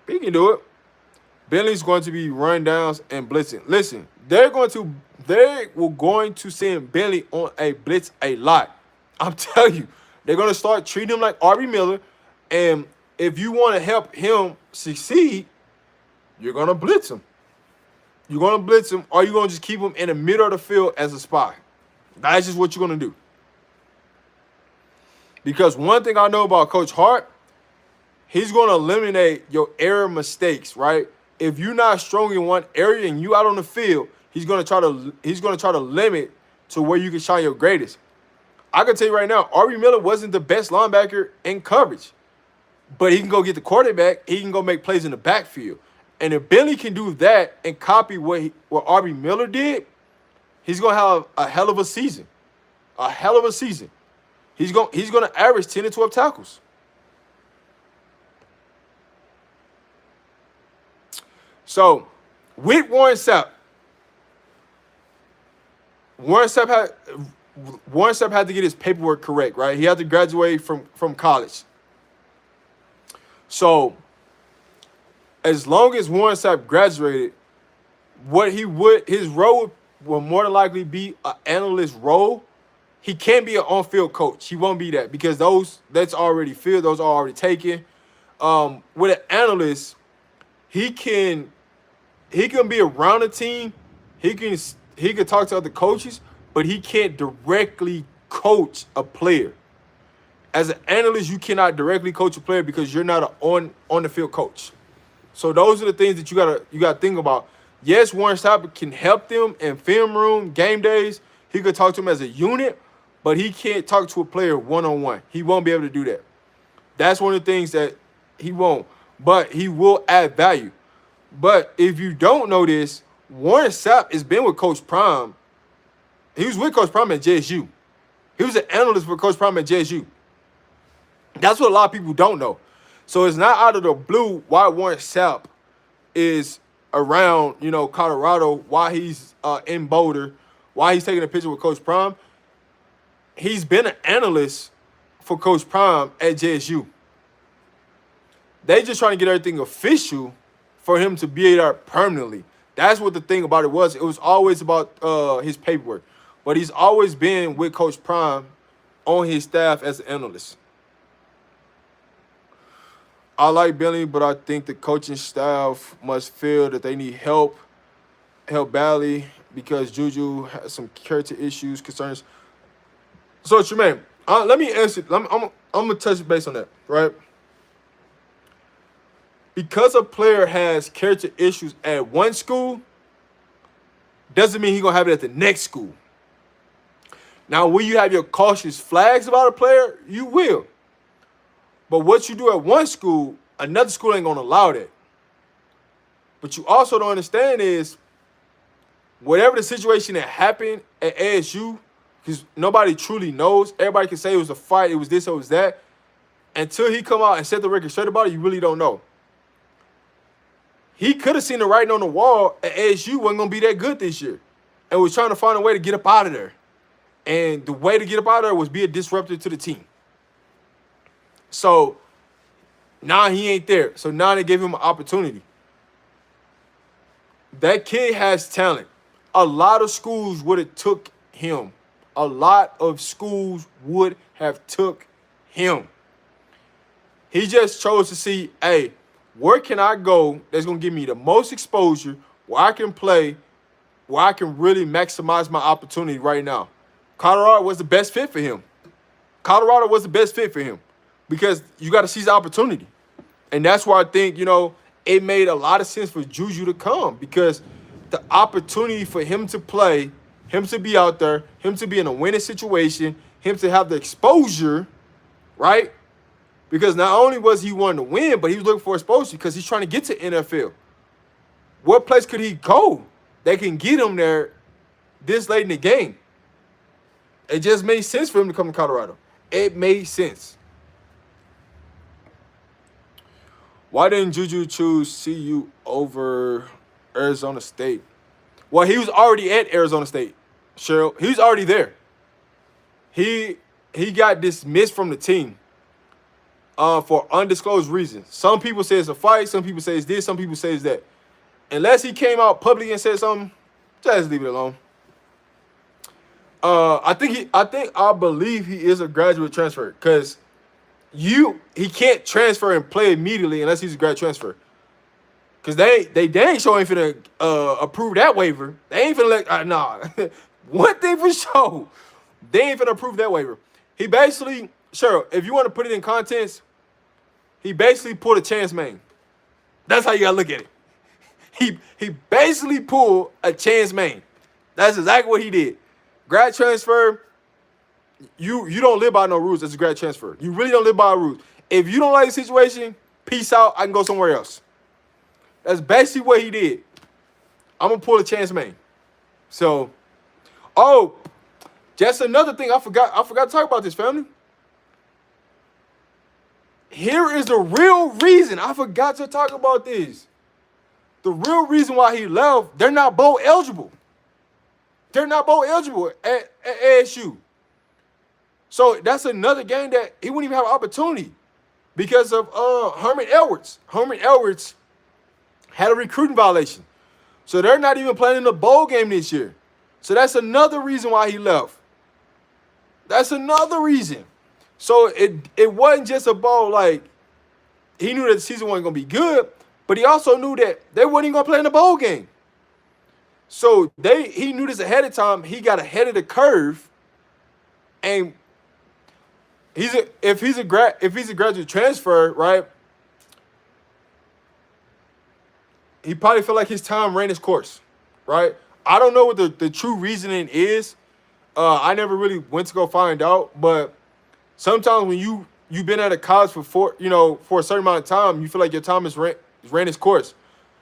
he can do it. Bentley's going to be run downs and blitzing. Listen, they were going to send Bentley on a blitz a lot. I'm telling you, they're going to start treating him like R.B. Miller. And if you want to help him succeed, you're going to blitz him. You're going to blitz him, or you're going to just keep him in the middle of the field as a spy. That's just what you're going to do. Because one thing I know about Coach Hart, he's going to eliminate your error mistakes, right? If you're not strong in one area and you out on the field, he's going to try to limit to where you can shine your greatest. I can tell you right now, R.B. Miller wasn't the best linebacker in coverage, but he can go get the quarterback. He can go make plays in the backfield. And if Bentley can do that and copy what R.B. Miller did, he's going to have a hell of a season. A hell of a season. He's going to average 10 to 12 tackles. So, with Warren Sapp had to get his paperwork correct, right? He had to graduate from college. So, as long as Warren Sapp graduated, his role will more than likely be an analyst role. He can't be an on-field coach. He won't be that because that's already filled. Those are already taken. With an analyst, he can be around the team. He can talk to other coaches, but he can't directly coach a player. As an analyst, you cannot directly coach a player because you're not an on the field coach. So those are the things that you gotta think about. Yes, Warren Sapp can help them in film room, game days. He could talk to them as a unit, but he can't talk to a player one-on-one. He won't be able to do that. That's one of the things that he won't. But he will add value. But if you don't know this, Warren Sapp has been with Coach Prime. He was with Coach Prime at JSU. He was an analyst for Coach Prime at JSU. That's what a lot of people don't know. So it's not out of the blue why Warren Sapp is around, Colorado, why he's in Boulder, why he's taking a picture with Coach Prime. He's been an analyst for Coach Prime at JSU. They just trying to get everything official for him to be there permanently. That's what the thing about it was. It was always about his paperwork. But he's always been with Coach Prime on his staff as an analyst. I like Bentley, but I think the coaching staff must feel that they need help badly because Juju has some character issues, concerns. So, Tremaine, let me answer. I'm going to touch base on that, right? Because a player has character issues at one school, doesn't mean he's going to have it at the next school. Now, will you have your cautious flags about a player? You will. But what you do at one school, another school ain't going to allow that. But you also don't understand is whatever the situation that happened at ASU, because nobody truly knows. Everybody can say it was a fight, it was this, it was that. Until he come out and set the record straight about it, you really don't know. He could have seen the writing on the wall at ASU wasn't going to be that good this year and was trying to find a way to get up out of there. And the way to get up out of there was be a disruptor to the team. So now he ain't there. So now they gave him an opportunity. That kid has talent. A lot of schools would have took him. A lot of schools would have took him. He just chose to see, hey, where can I go that's going to give me the most exposure, where I can play, where I can really maximize my opportunity right now. Colorado was the best fit for him. Colorado was the best fit for him because you got to seize the opportunity. And that's why I think, it made a lot of sense for Juju to come because the opportunity for him to play, him to be out there, him to be in a winning situation, him to have the exposure, right? Because not only was he wanting to win, but he was looking for exposure because he's trying to get to NFL. What place could he go that can get him there this late in the game? It just made sense for him to come to Colorado. It made sense. Why didn't Juju choose CU over Arizona State? Well, he was already at Arizona State, Cheryl. He was already there. He got dismissed from the team for undisclosed reasons. Some people say it's a fight. Some people say it's this. Some people say it's that. Unless he came out publicly and said something, just leave it alone. I believe he is a graduate transfer because he can't transfer and play immediately unless he's a grad transfer. Cause they ain't sure ain't finna approve that waiver. They ain't finna let nah. One thing for sure, they ain't finna approve that waiver. He basically, sure, if you want to put it in context, he basically pulled a Chance Main. That's how you gotta look at it. He basically pulled a Chance Main. That's exactly what he did. Grad transfer, you don't live by no rules as a grad transfer. You really don't live by rules. If you don't like the situation, peace out. I can go somewhere else. That's basically what he did. I'm gonna pull a Chance Main. So, just another thing I forgot to talk about this, family. Here is the real reason I forgot to talk about this. The real reason why he left, they're not bowl eligible. They're not bowl eligible at ASU. So that's another game that he wouldn't even have an opportunity because of Herman Edwards. Herman Edwards had a recruiting violation. So they're not even playing the bowl game this year. So that's another reason why he left. That's another reason. So it wasn't just about like he knew that the season wasn't going to be good, but he also knew that they weren't even going to play in the bowl game. So he knew this ahead of time. He got ahead of the curve, and if he's a graduate transfer, right? He probably felt like his time ran its course, right? I don't know what the true reasoning is. I never really went to go find out, but sometimes when you've been at a college for a certain amount of time, you feel like your time has ran its course.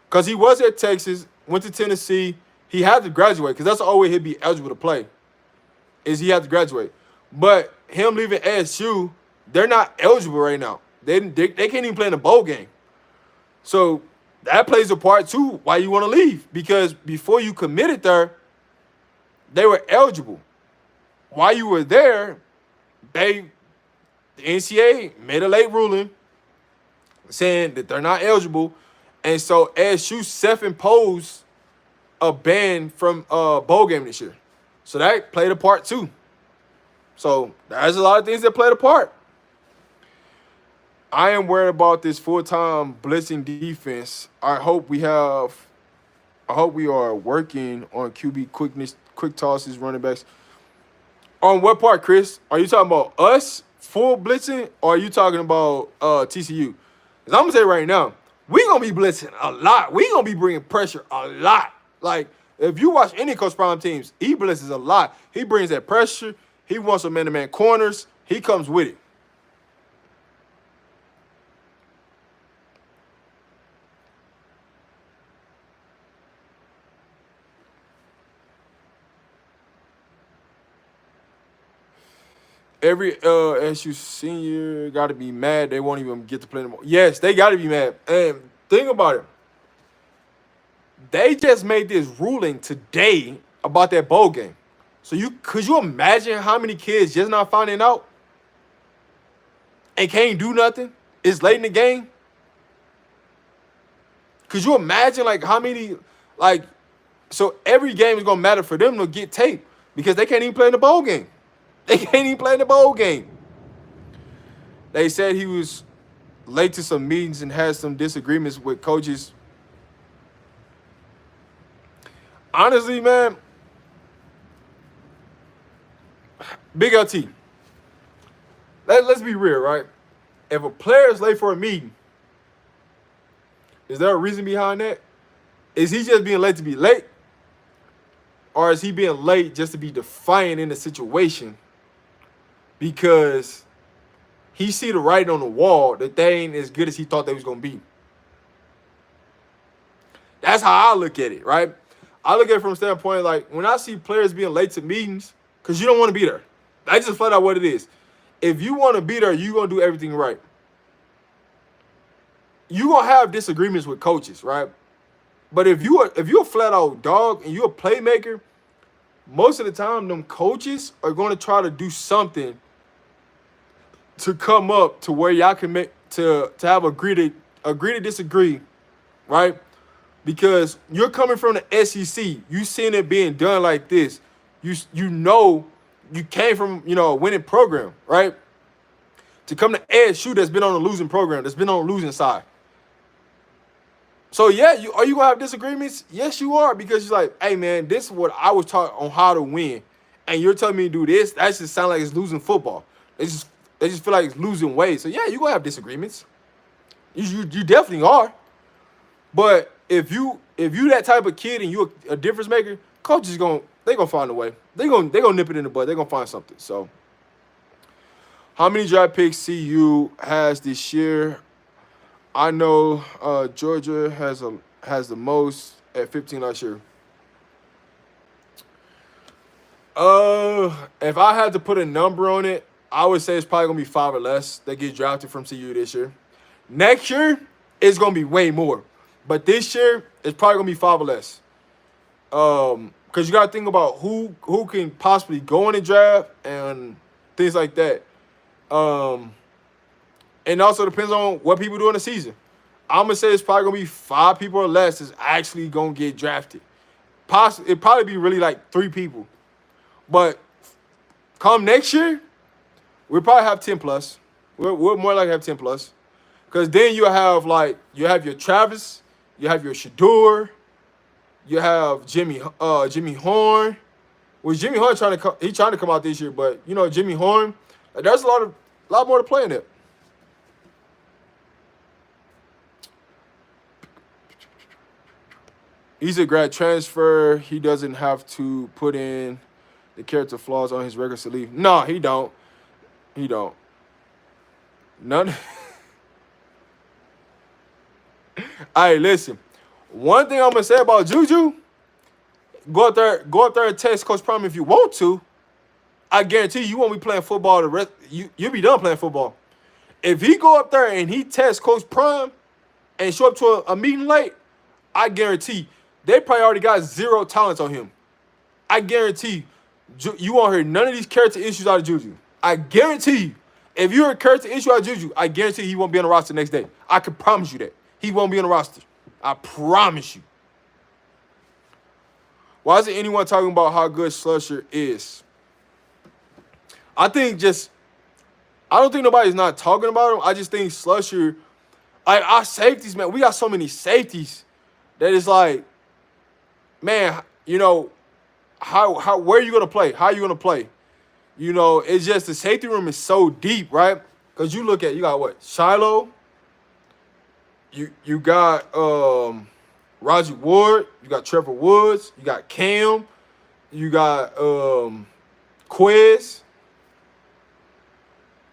Because he was at Texas, went to Tennessee. He had to graduate because that's the only way he'd be eligible to play is he had to graduate. But him leaving ASU, they're not eligible right now. They can't even play in a bowl game. So that plays a part too why you want to leave because before you committed there, they were eligible. While you were there, the NCAA made a late ruling saying that they're not eligible. And so ASU self-imposed a ban from bowl game this year. So that played a part too. So there's a lot of things that played a part. I am worried about this full-time blitzing defense. I hope we are working on QB quickness, quick tosses, running backs. On what part, Chris? Are you talking about us full blitzing or are you talking about TCU? Because I'm going to say right now, we're going to be blitzing a lot. We're going to be bringing pressure a lot. Like, if you watch any Coach Prime teams, he blitzes a lot. He brings that pressure. He wants some man-to-man corners. He comes with it. Every SU senior got to be mad. They won't even get to play anymore. Yes, they got to be mad. And think about it. They just made this ruling today about that bowl game. So could you imagine how many kids just not finding out and can't do nothing? It's late in the game. Could you imagine like how many so every game is gonna matter for them to get tape because they can't even play in the bowl game. They can't even play in the bowl game. They said he was late to some meetings and had some disagreements with coaches. Honestly, man, Big LT, let's be real, right? If a player is late for a meeting, Is there a reason behind that? Is he just being late to be late? Or is he being late just to be defiant in the situation because he see the writing on the wall that they ain't as good as he thought they was going to be? That's how I look at it, right? I look at it from a standpoint like when I see players being late to meetings, because you don't want to be there. That's just flat out what it is. If you want to be there, you're going to do everything right. You're going to have disagreements with coaches, right? But if you're a flat out dog and you're a playmaker, most of the time them coaches are going to try to do something to come up to where y'all can make to have agree to disagree, right? Because you're coming from the SEC, you seen it being done like this. You know you came from a winning program, right? To come to ASU that's been on a losing program, that's been on the losing side. So yeah, are you gonna have disagreements? Yes, you are, because you're like, hey man, this is what I was taught on how to win, and you're telling me to do this. That just sounds like it's losing football. They just feel like it's losing ways. So yeah, you're gonna have disagreements. You definitely are. But if you that type of kid and you're a difference maker, coaches gonna find a way. They gonna nip it in the bud. They're gonna find something. So how many draft picks CU has this year? I know Georgia has the most at 15 last year. If I had to put a number on it, I would say it's probably gonna be 5 or less that get drafted from CU this year. Next year, it's gonna be way more. But this year, it's probably gonna be 5 or less. Because you gotta think about who can possibly go in the draft and things like that. And also depends on what people do in the season. I'm gonna say it's probably gonna be 5 people or less that's actually gonna get drafted. It'd probably be really like 3 people. But come next year, we'll probably have 10 plus. We're more likely to have 10 plus. Because then you have your Travis, you have your Shador, you have Jimmy Horn. Well, Jimmy Horn trying to come out this year, but Jimmy Horn, there's a lot more to play in it. He's a grad transfer. He doesn't have to put in the character flaws on his record to leave. No, he don't. He don't. None. Hey, listen. One thing I'm gonna say about Juju, go up there and test Coach Prime if you want to. I guarantee you won't be playing football the rest. You'll be done playing football. If he go up there and he tests Coach Prime and show up to a meeting late, I guarantee they probably already got 0 talents on him. I guarantee you won't hear none of these character issues out of Juju. I guarantee you. If you're a character issue out of Juju, I guarantee he won't be on the roster the next day. I can promise you that. He won't be on the roster. I promise you. Why isn't anyone talking about how good Slusher is? I don't think nobody's not talking about him. I just think Slusher, our safeties, man, we got so many safeties that it's like, man, how where are you gonna play? How are you gonna play? It's just the safety room is so deep, right? Because you got what? Shiloh. You got Roger Ward. You got Trevor Woods. You got Cam. You got Quiz.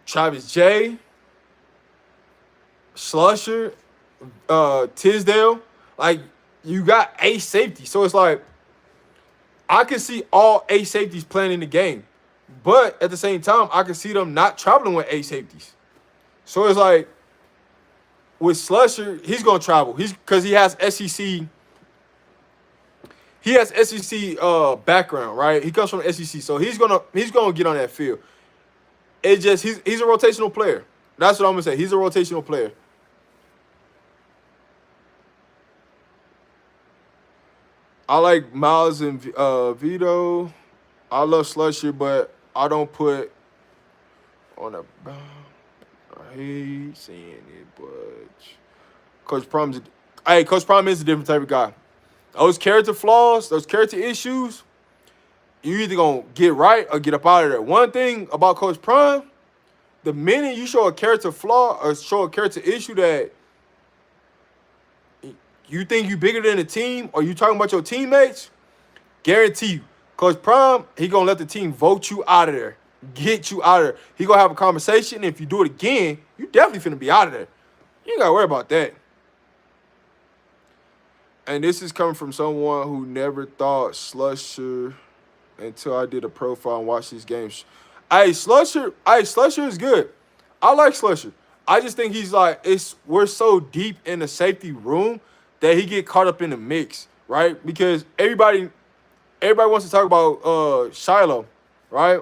Travis J. Slusher. Tisdale. Like, you got 8 safeties. So it's like, I can see all 8 safeties playing in the game. But at the same time, I can see them not traveling with 8 safeties. So it's like, with Slusher, he's gonna travel. Because he has SEC. He has SEC background, right? He comes from SEC, so he's gonna get on that field. It's just he's a rotational player. That's what I'm gonna say. He's a rotational player. I like Miles and Vito. I love Slusher, but I don't put on a. I hate saying it, but Coach Prime is a different type of guy. Those character flaws, those character issues, you either gonna get right or get up out of there. One thing about Coach Prime, the minute you show a character flaw or show a character issue that you think you bigger than the team, or you talking about your teammates, guarantee you, Coach Prime, he gonna let the team vote you out of there, get you out of there. He gonna have a conversation. If you do it again, you definitely finna be out of there. You ain't gotta worry about that. And this is coming from someone who never thought Slusher until I did a profile and watched these games. Slusher is good. I like Slusher. I just think he's like, we're so deep in the safety room that he get caught up in the mix, right? Because everybody wants to talk about Shiloh, right?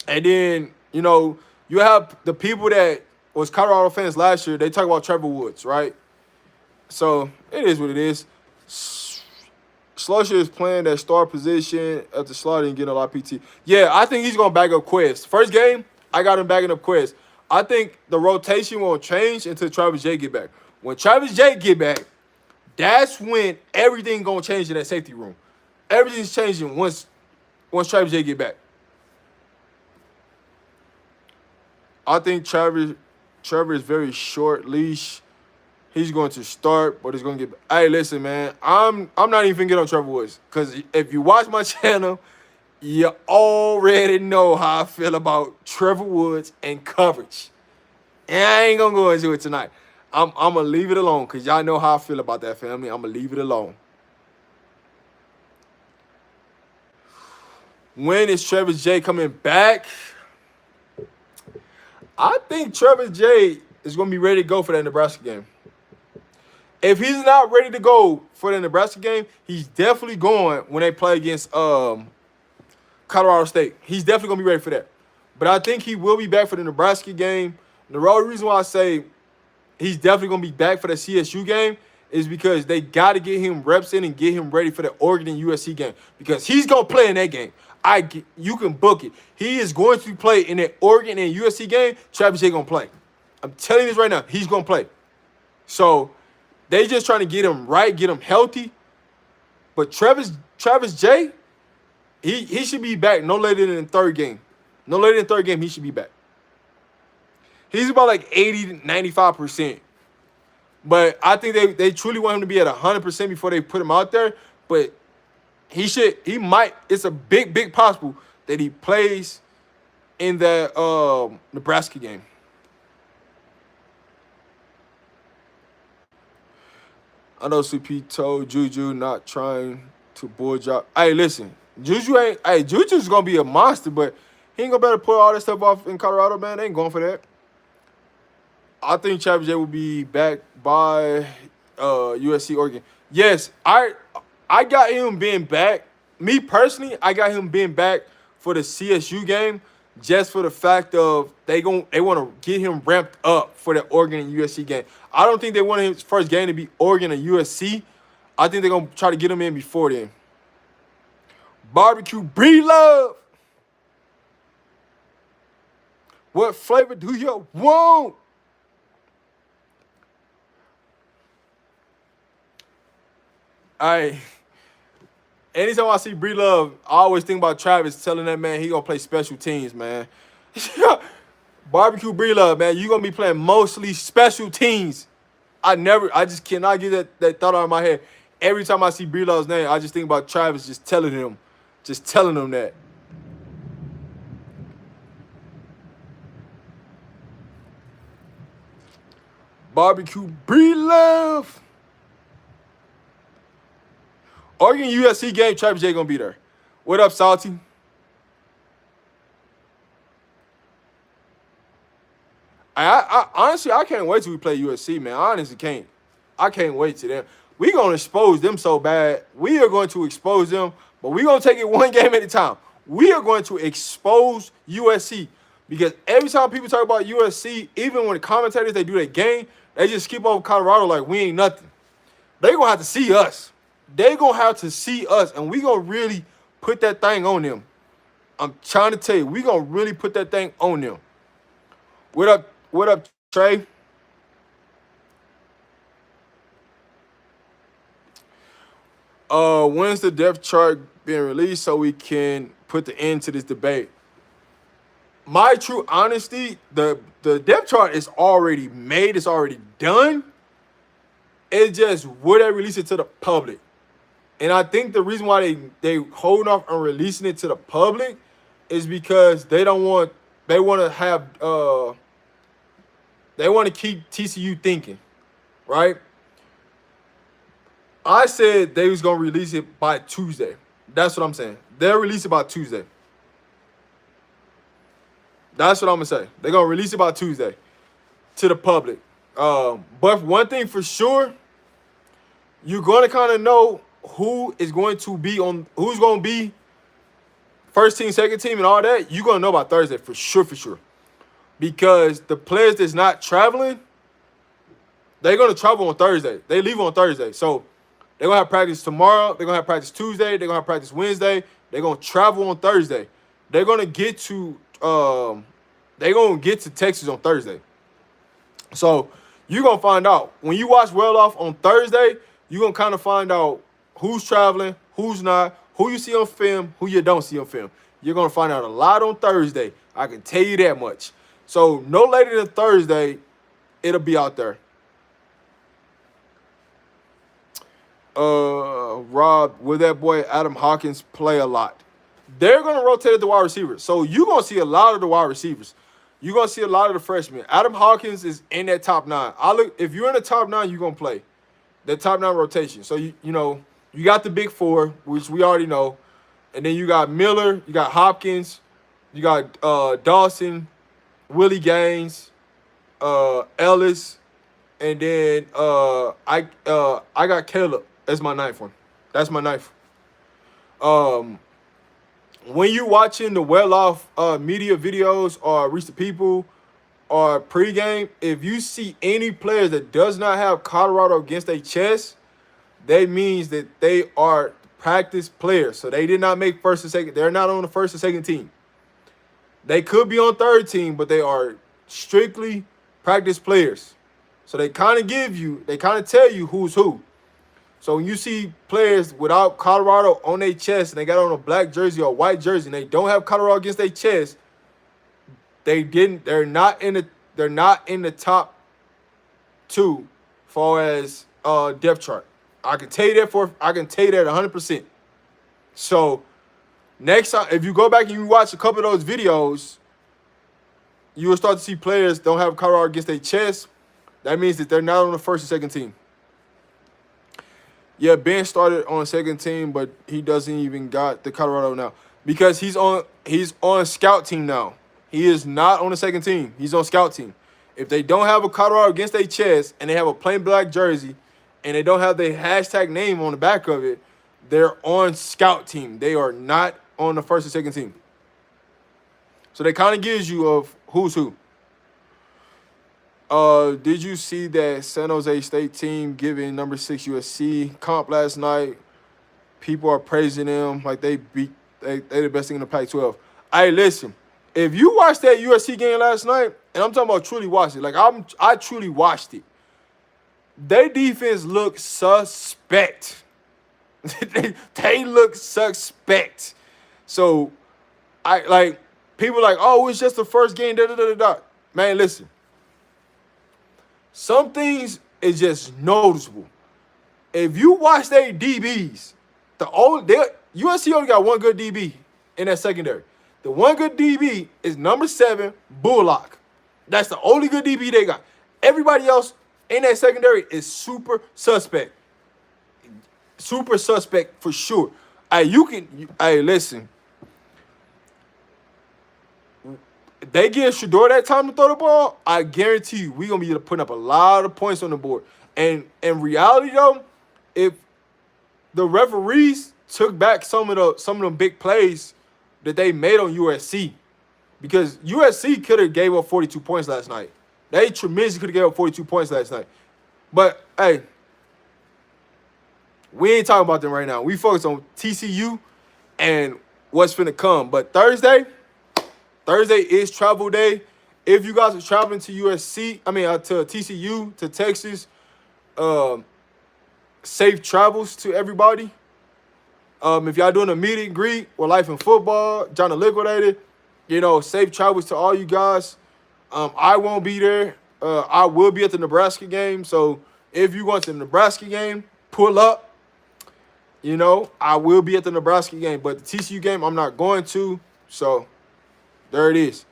And then, you have the people that was Colorado fans last year, they talk about Trevor Woods, right? So it is what it is. Slusher is playing that star position at the slot and getting a lot of PT. Yeah, I think he's going to back up Quest. First game, I got him backing up Quest. I think the rotation won't change until Travis J get back. When Travis J get back, that's when everything going to change in that safety room. Everything's changing once Travis J get back. I think Trevor is very short leash. He's going to start, but he's going to get. Hey, listen, man. I'm not even getting on Trevor Woods, because if you watch my channel, you already know how I feel about Trevor Woods and coverage. And I ain't gonna go into it tonight. I'm gonna leave it alone, because y'all know how I feel about that, family. I'm gonna leave it alone. When is Travis J coming back? I think Travis J is gonna be ready to go for that Nebraska game. If he's not ready to go for the Nebraska game, he's definitely going when they play against Colorado State. He's definitely going to be ready for that. But I think he will be back for the Nebraska game. The only reason why I say he's definitely going to be back for the CSU game is because they got to get him reps in and get him ready for the Oregon and USC game, because he's going to play in that game. You can book it. He is going to play in that Oregon and USC game. Travis J going to play. I'm telling you this right now. He's going to play. So they just trying to get him right, get him healthy. But Travis J, he should be back no later than the third game. No later than the third game, he should be back. He's about like 80 to 95%. But I think they truly want him to be at 100% before they put him out there. But it's a big possible that he plays in the Nebraska game. I know CP told Juju not trying to bull drop. Hey, listen, Juju's gonna be a monster, but he ain't gonna be able to pull all that stuff off in Colorado, man. They ain't going for that. I think Travis J will be back by USC Oregon. Yes, I got him being back. Me personally, I got him being back for the CSU game, just for the fact of they want to get him ramped up for the Oregon and USC game. I don't think they want his first game to be Oregon and USC. I think they're going to try to get him in before then. Barbecue Bree-Love. What flavor do you want? Anytime I see Bree-Love, I always think about Travis telling that man he going to play special teams, man. Barbecue Bree-Love, man, you going to be playing mostly special teams. I just cannot get that thought out of my head. Every time I see Bree-Love's name, I just think about Travis just telling him that. Barbecue Bree-Love. Oregon USC game, Travis J gonna be there. What up, Salty? I honestly, I can't wait till we play USC, man. I honestly can't. I can't wait to them. We're going to expose them so bad. We are going to expose them, but we're going to take it one game at a time. We are going to expose USC, because every time people talk about USC, even when the commentators, they do their game, they just skip over Colorado like we ain't nothing. They're going to have to see us. They're going to have to see us, and we're going to really put that thing on them. I'm trying to tell you, we're going to really put that thing on them. What up, Trey? When's the depth chart being released so we can put the end to this debate? My true honesty, the depth chart is already made. It's already done. It's just would they release it to the public? And I think the reason why they hold off on releasing it to the public is because they want to have they want to keep TCU thinking, right? I said they was gonna release it by Tuesday. That's what I'm saying. They'll release it by Tuesday. That's what I'm gonna say. They're gonna release it by Tuesday to the public. But one thing for sure, you're gonna kind of know who's going to be first team, second team, and all that. You're gonna know by Thursday for sure. Because the players that's not traveling, they're gonna travel on Thursday. They leave on Thursday. So they're gonna have practice tomorrow, they're gonna have practice Tuesday, they're gonna have practice Wednesday, they're gonna travel on Thursday. They're gonna get to Texas on Thursday. So you're gonna find out. When you watch Well Off on Thursday, you're gonna kind of find out who's traveling, who's not, who you see on film, who you don't see on film. You're gonna find out a lot on Thursday. I can tell you that much. So no later than Thursday, it'll be out there. Rob, will that boy Adam Hawkins play a lot? They're going to rotate the wide receivers. So you're going to see a lot of the wide receivers. You're going to see a lot of the freshmen. Adam Hawkins is in that top 9. If you're in the top 9, you're going to play. The top 9 rotation. So, you got the big 4, which we already know. And then you got Miller, you got Hopkins, you got Dawson, Willie Gaines, Ellis, and then I got Caleb as my 9th one. That's my 9th. When you watching the well-off media videos or Reach the People or pregame, if you see any players that does not have Colorado against their chest, that means that they are practice players. So they did not make first and second. They're not on the first and second team. They could be on third team, but they are strictly practice players. So they kind of tell you who's who. So when you see players without Colorado on their chest and they got on a black jersey or a white jersey and they don't have Colorado against their chest, they're not in the top 2 far as depth chart. I can tell you that 100%. So next time, if you go back and you watch a couple of those videos, you will start to see players don't have Colorado against their chest. That means that they're not on the first and second team. Yeah, Ben started on the second team, but he doesn't even got the Colorado now because he's on scout team now. He is not on the second team. He's on scout team. If they don't have a Colorado against their chest and they have a plain black jersey and they don't have the hashtag name on the back of it, they're on scout team. They are not on the first and second team. So they kind of gives you of who's who. Did you see that San Jose State team giving number 6 USC comp last night? People are praising them like they the best thing in the Pac-12. Hey, listen, if you watched that USC game last night, and I'm talking about truly watched it, like I truly watched it. Their defense looked suspect. they look suspect. So people like, oh, it's just the first game. Man, listen. Some things is just noticeable. If you watch their DBs, USC only got one good DB in that secondary. The one good DB is number 7, Bullock. That's the only good DB they got. Everybody else in that secondary is super suspect. Super suspect for sure. Listen. They give Shador that time to throw the ball, I guarantee you we're going to be putting up a lot of points on the board. And in reality, though, if the referees took back some of them big plays that they made on USC, because USC could have gave up 42 points last night. They tremendously could have gave up 42 points last night. But, hey, we ain't talking about them right now. We focus on TCU and what's finna come. But Thursday is travel day. If you guys are traveling to to TCU, to Texas, safe travels to everybody. If y'all doing a meet and greet or Life in Football, John the Liquidator, safe travels to all you guys. I won't be there. I will be at the Nebraska game. So if you going to the Nebraska game, pull up. You know, I will be at the Nebraska game, but the TCU game, I'm not going to. So, there it is.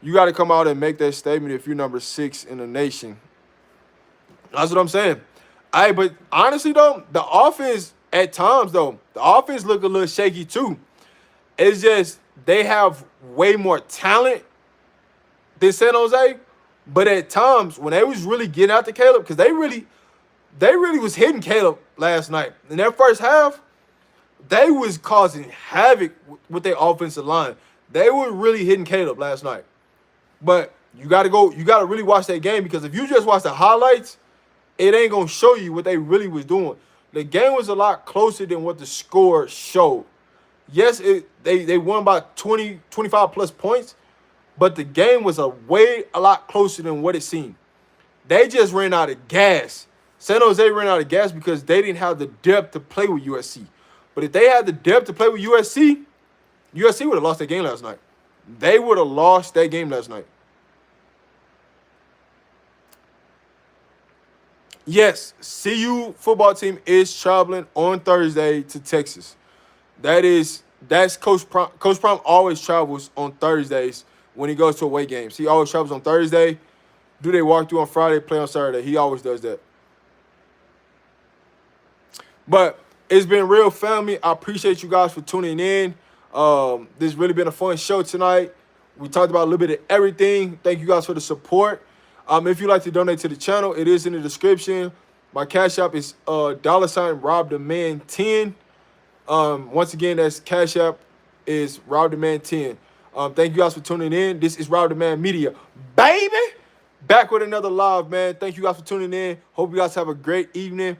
You got to come out and make that statement if you're number 6 in the nation. That's what I'm saying. But honestly, though, the offense, at times, though, the offense look a little shaky, too. It's just they have way more talent than San Jose. But at times, when they was really getting out to Caleb, because they really was hitting Caleb last night. In their first half, they was causing havoc with their offensive line. They were really hitting Caleb last night. But you got to really watch that game, because if you just watch the highlights, it ain't going to show you what they really was doing. The game was a lot closer than what the score showed. Yes, they won by 20, 25 plus points, but the game was a lot closer than what it seemed. They just ran out of gas. San Jose ran out of gas because they didn't have the depth to play with USC. But if they had the depth to play with USC, USC would have lost that game last night. They would have lost that game last night. Yes, CU football team is traveling on Thursday to Texas. That's Coach Prime. Coach Prime always travels on Thursdays when he goes to away games. He always travels on Thursday. Do they walk through on Friday, play on Saturday? He always does that. But it's been real, family. I appreciate you guys for tuning in. This really been a fun show tonight. We talked about a little bit of everything. Thank you guys for the support. If you'd like to donate to the channel, it is in the description. My Cash App is $RobTheMan10. Once again, that's Cash App is RobTheMan10. Thank you guys for tuning in. This is Rob the Man Media, baby. Back with another live, man. Thank you guys for tuning in. Hope you guys have a great evening.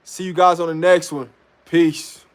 See you guys on the next one. Peace.